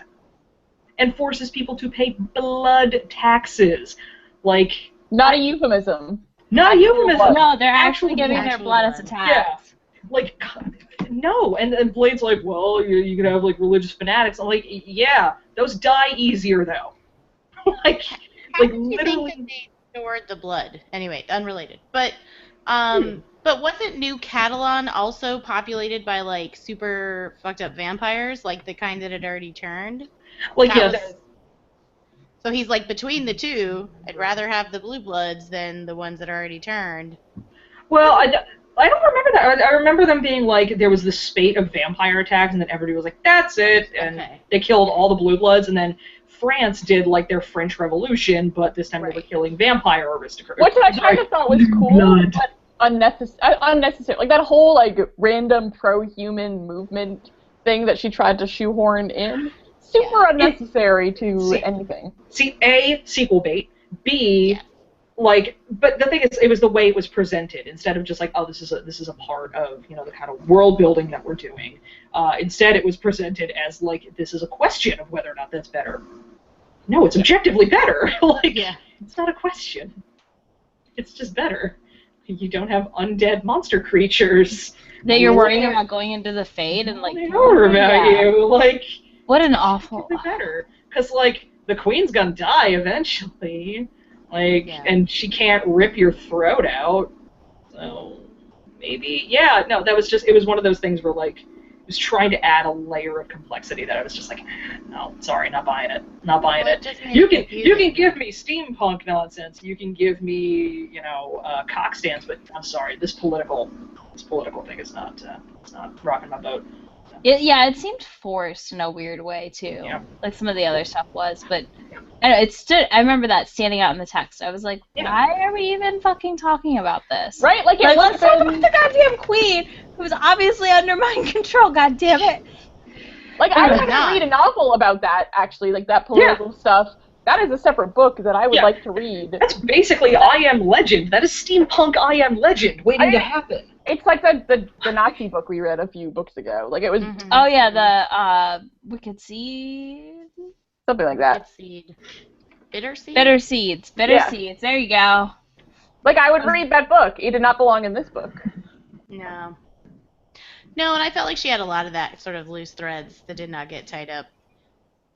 and forces people to pay blood taxes, like not a euphemism. Not a euphemism. No, they're actually giving their blood as a tax. Yeah. Like, no, and Blade's like, well, you could have, like, religious fanatics. I'm like, yeah, those die easier, though. like, literally... think that they stored the blood? Anyway, unrelated. But wasn't New Catalan also populated by, like, super fucked up vampires? Like, the kind that had already turned? Like, So he's like, between the two, I'd rather have the blue bloods than the ones that already turned. Well, I don't remember that. I remember them being like, there was this spate of vampire attacks, and then everybody was like, that's it, and they killed all the blue bloods, and then France did like their French Revolution, but this time they were killing vampire aristocrats. Which I kind of thought was cool, but unnecessary. Like that whole like random pro-human movement thing that she tried to shoehorn in. Super unnecessary to anything. See, A, sequel bait. B, like, but the thing is, it was the way it was presented instead of just like, oh, this is a part of the kind of world building that we're doing. Instead, it was presented as like this is a question of whether or not that's better. No, it's objectively better. It's not a question. It's just better. You don't have undead monster creatures that you're worrying about going into the Fade and like. They know about you, like. What an awful. Better, because like the queen's gonna die eventually, like, and she can't rip your throat out. So maybe, no, that was just. It was one of those things where like it was trying to add a layer of complexity that I was just like, no, sorry, not buying it, not buying it. You can give me steampunk nonsense, you can give me cock stands, but I'm sorry, this political thing is not it's not rocking my boat. It seemed forced in a weird way too. Yeah. Like some of the other stuff was, but I don't know, I remember that standing out in the text. I was like, why are we even fucking talking about this? Right? Like let's talk about the goddamn queen who's obviously under mind control. God damn it! Like I would like to read a novel about that actually, like that political stuff. That is a separate book that I would like to read. That's basically I Am Legend. That is steampunk I Am Legend waiting to happen. It's like the Nazi book we read a few books ago. Like it was. Mm-hmm. Oh yeah, the Wicked Seed. Something like that. Wicked Seed. Bitter Seed. Bitter Seeds. Bitter Seeds. There you go. Like I would read that book. It did not belong in this book. No. No, and I felt like she had a lot of that sort of loose threads that did not get tied up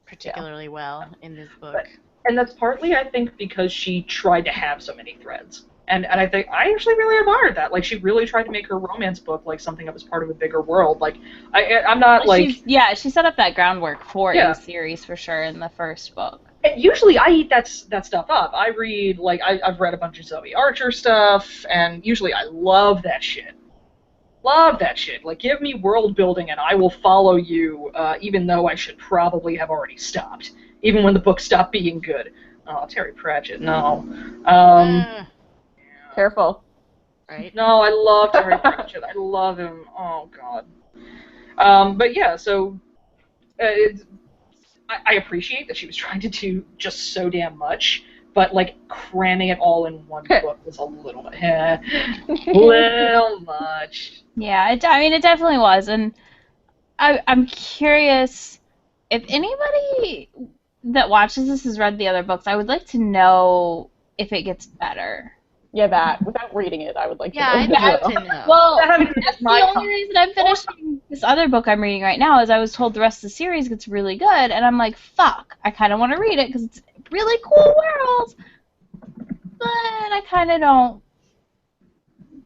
particularly well in this book. And that's partly, I think, because she tried to have so many threads. And I think I actually really admired that. Like, she really tried to make her romance book like something that was part of a bigger world. Like, I'm not like... she set up that groundwork for a series for sure in the first book. Usually I eat that stuff up. I read, like, I've read a bunch of Zoe Archer stuff, and usually I love that shit. Love that shit. Like, give me world building and I will follow you, even though I should probably have already stopped. Even when the book stopped being good. Oh, Terry Pratchett, no. Careful. Right? No, I love Terry Pratchett. I love him. Oh, God. But yeah, so... I appreciate that she was trying to do just so damn much, but, like, cramming it all in one book was a little much. Yeah, it definitely was, and I'm curious if anybody that watches this has read the other books. I would like to know if it gets better. Yeah, that. Without reading it, I would like to know. I'd like to know. Well, that's the only reason I'm finishing this other book I'm reading right now is I was told the rest of the series gets really good, and I'm like, fuck, I kind of want to read it because it's a really cool world, but I kind of don't,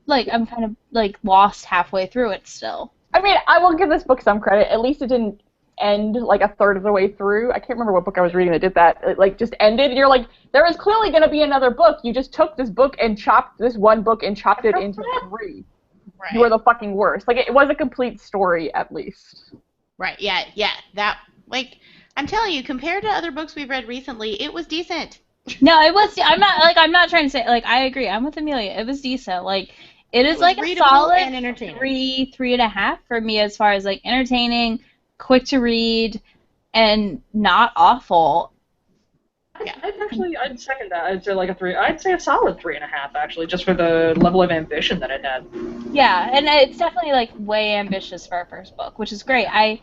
like, I'm kind of, like, lost halfway through it still. I mean, I will give this book some credit. At least it didn't end, like, a third of the way through. I can't remember what book I was reading that did that. It, like, just ended, and you're like, there is clearly going to be another book. You just took this book and chopped this one book and chopped it into 3. Right. You are the fucking worst. Like, it was a complete story, at least. Right, yeah. That, like, I'm telling you, compared to other books we've read recently, it was decent. No, it was, I'm not trying to say, like, I agree. I'm with Amelia. It was decent. Like, it is, like, a solid and entertaining. 3.5 for me as far as, like, entertaining, quick to read, and not awful. Yeah. I'd second that. I'd say like a 3. I'd say a solid 3.5 actually, just for the level of ambition that it had. Yeah, and it's definitely like way ambitious for our first book, which is great. I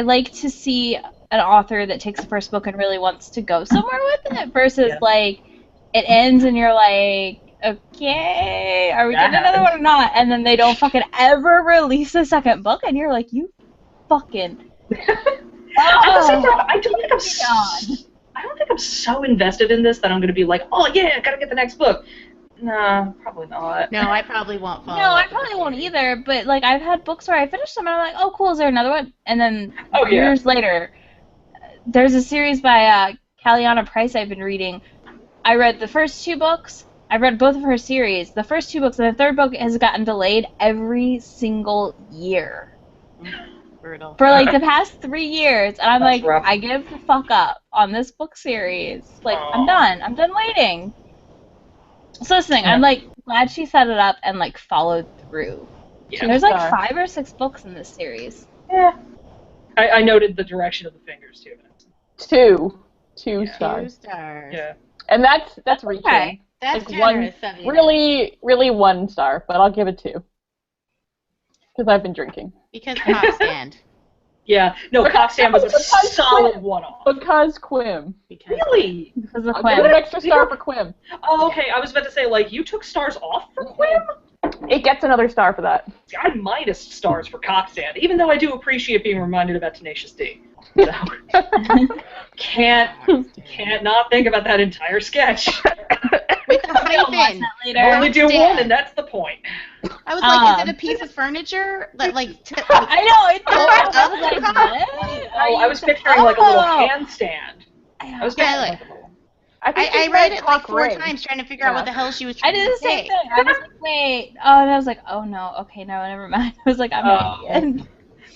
like to see an author that takes the first book and really wants to go somewhere with it versus like it ends and you're like, okay, are we getting another one or not? And then they don't fucking ever release a second book, and you're like, you fucking. I don't think I'm so invested in this that I'm going to be like, oh yeah, I gotta get the next book. Nah, probably not. No, I probably won't follow. No, I probably won't either. But like, I've had books where I finished them and I'm like, oh cool, is there another one? And then years later, there's a series by Caliana Price I've been reading. I read the first 2 books. I read both of her series. The first 2 books, and the third book has gotten delayed every single year. Brutal. For like the past 3 years, and I'm like, rough. I give the fuck up on this book series. Like, I'm done waiting. So this thing, I'm like glad she set it up and like followed through. Yeah. There's like 5 or 6 books in this series. Yeah. I noted the direction of the fingers too. 2 stars. 2 stars. Yeah. And that's reaching. Okay. That's like generous. Really, really 1 star, but I'll give it 2. Because I've been drinking. Because Cop Stand. Yeah. No, Cop Stand was a solid one-off. Because Quim. Really? Because of I'll Quim. give it an extra star for Quim. Oh, okay. I was about to say, like, you took stars off for Quim? It gets another star for that. I minus stars for Cop Stand, even though I do appreciate being reminded about Tenacious D. So, can't not think about that entire sketch. With a hyphen. I only do one, and that's the point. I was like, is it a piece of furniture? That, like, I know. I was like, what? Oh, I was picturing like a little handstand. I was picturing I read it like 4 times trying to figure out what the hell she was trying to say. I did the same thing. I was like, wait. Oh, and I was like, oh no. Okay, no, never mind. I was like, I'm an idiot.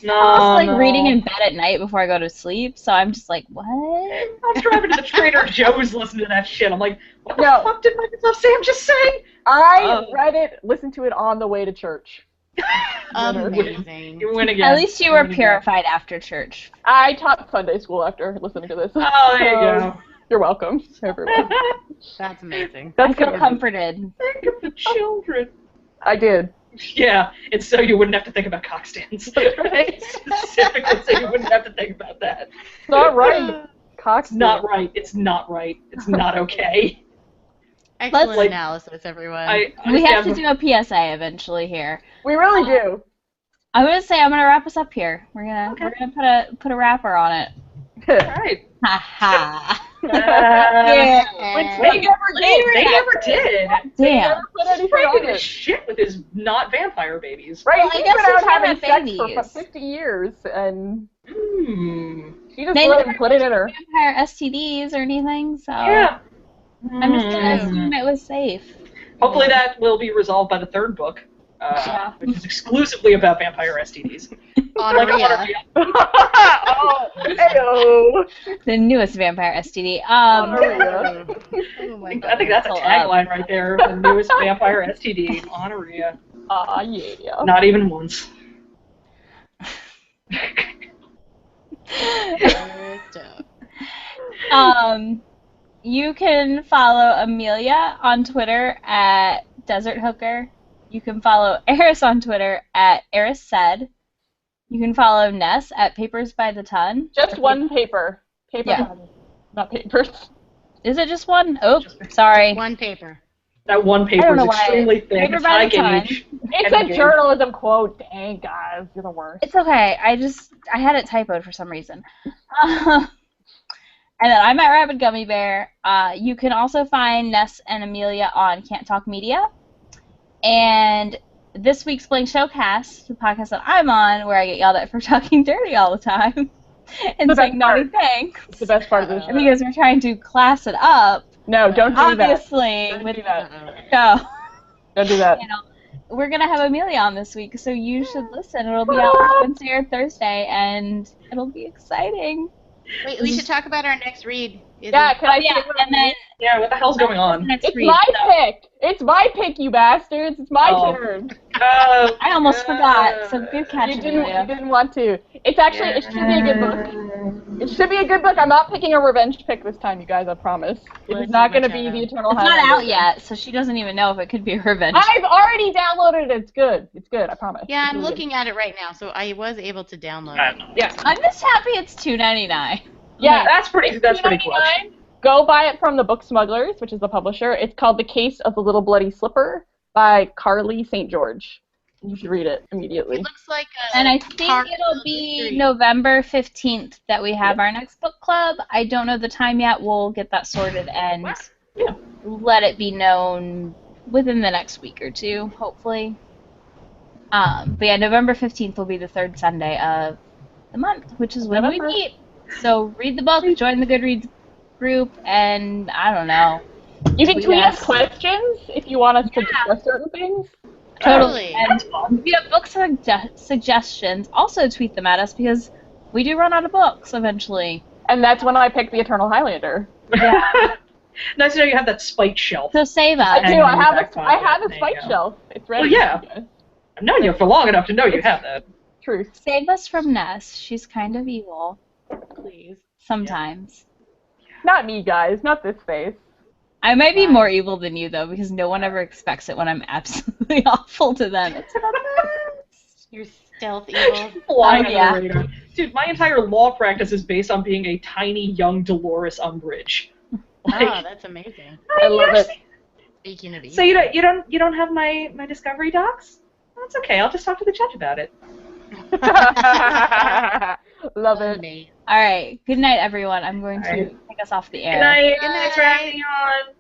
No, I'm also, like, reading in bed at night before I go to sleep, so I'm just like, what? I'm driving to the Trader Joe's listening to that shit. I'm like, what the fuck did Microsoft Sam just say? I read it, listened to it on the way to church. Amazing. You win again. At least you were purified after church. I taught Sunday school after listening to this. Oh, there you go. You're welcome, everyone. That's amazing. I feel comforted. Think of the children. I did. Yeah, it's so you wouldn't have to think about cock stands. Right? Specifically so you wouldn't have to think about that. It's not right. Cock stand. Not right. It's not right. It's not okay. Excellent analysis, everyone. We have to do a PSA eventually here. We really do. I'm gonna wrap us up here. We're gonna put a wrapper on it. All right. Ha ha. Yeah. They never did. Damn. He's breaking his shit with his not vampire babies. Right, Well, I he's guess been he out can't having have sex babies. for 50 years, and She just didn't put it in her. Vampire STDs or anything, so Yeah. I'm just gonna assume it was safe. Hopefully that will be resolved by the third book, which is exclusively about vampire STDs. Honoria. Oh, heyo. The newest vampire STD. Honoria. Oh my I think that's a Pull tagline right there. The newest vampire STD, honoria. Yeah. Not even once. You can follow Amelia on Twitter at Desert Hooker. You can follow Eris on Twitter at Eris Said. You can follow Ness at Papers by the Ton. Just one paper. Yeah. Not papers. Is it just one? Oh, sorry. One paper. That one I paper don't is know why. extremely thick. Paper It's by high the ton. gauge. It's heavy a gauge. journalism quote. Dang, guys, you're the worst. It's okay. I had it typoed for some reason. And then I'm at Rabbit Gummy Bear. You can also find Ness and Amelia on Can't Talk Media. And this week's Blank Showcast, the podcast that I'm on, where I get yelled at for talking dirty all the time and saying naughty things. It's the best part of this. And because we're trying to class it up, No, don't do obviously, that. with do that. no, Don't do that. you know, we're gonna have Amelia on this week, so you should listen. It'll be out Wednesday or Thursday, and it'll be exciting. Wait, we should talk about our next read. Yeah, can I say Yeah, what and then Yeah, what the hell's going on? next It's read, my so- pick! It's my pick, you bastards! It's my Oh. turn! I almost forgot, so good catch, You Amelia. didn't want to. It's actually, it should be a good book. It should be a good book. I'm not picking a revenge pick this time, you guys, I promise. It's not going to be the Eternal It's not Highlander. out yet, so she doesn't even know if it could be revenge. I've already downloaded it. It's good. It's good, I promise. Yeah, I'm It's really looking at it right now, so I was able to download it. good. Yeah. I'm just happy it's $2.99. Yeah. That's pretty clutch. $2.99. Go buy it from the Book Smugglers, which is the publisher. It's called The Case of the Little Bloody Slipper by Carly St. George. You should read it immediately. It looks like a And I think Park it'll be mystery. November 15th that we have our next book club. I don't know the time yet. We'll get that sorted and let it be known within the next week or two, hopefully. But yeah, November 15th will be the third Sunday of the month, which is when November. we meet. So read the book, join the Goodreads group, and I don't know. You can tweet us us. questions if you want us to discuss certain things. Totally. And if you have book suggestions, also tweet them at us because we do run out of books eventually. And that's when I pick the Eternal Highlander. Yeah. Nice to know you have that spike shelf. So save I us. do. in I your have back a pocket. There you spike go. shelf. It's ready. Well, yeah. for you guys. I've known you for long enough to know you have that. Truth. Save us from Ness. She's kind of evil. Please. Sometimes. Not me, guys. Not this face. I might be more evil than you, though, because no one ever expects it when I'm absolutely awful to them. It's You're stealth evil. Flying yeah. under the radar. Dude, my entire law practice is based on being a tiny, young Dolores Umbridge. Oh, that's amazing. I love it. Speaking of evil. So you don't have my discovery docs? That's okay. I'll just talk to the judge about it. Love it. Me. All right. Good night, everyone. I'm going to All right. take us off the air. Good night. Good night. Thanks for having me on.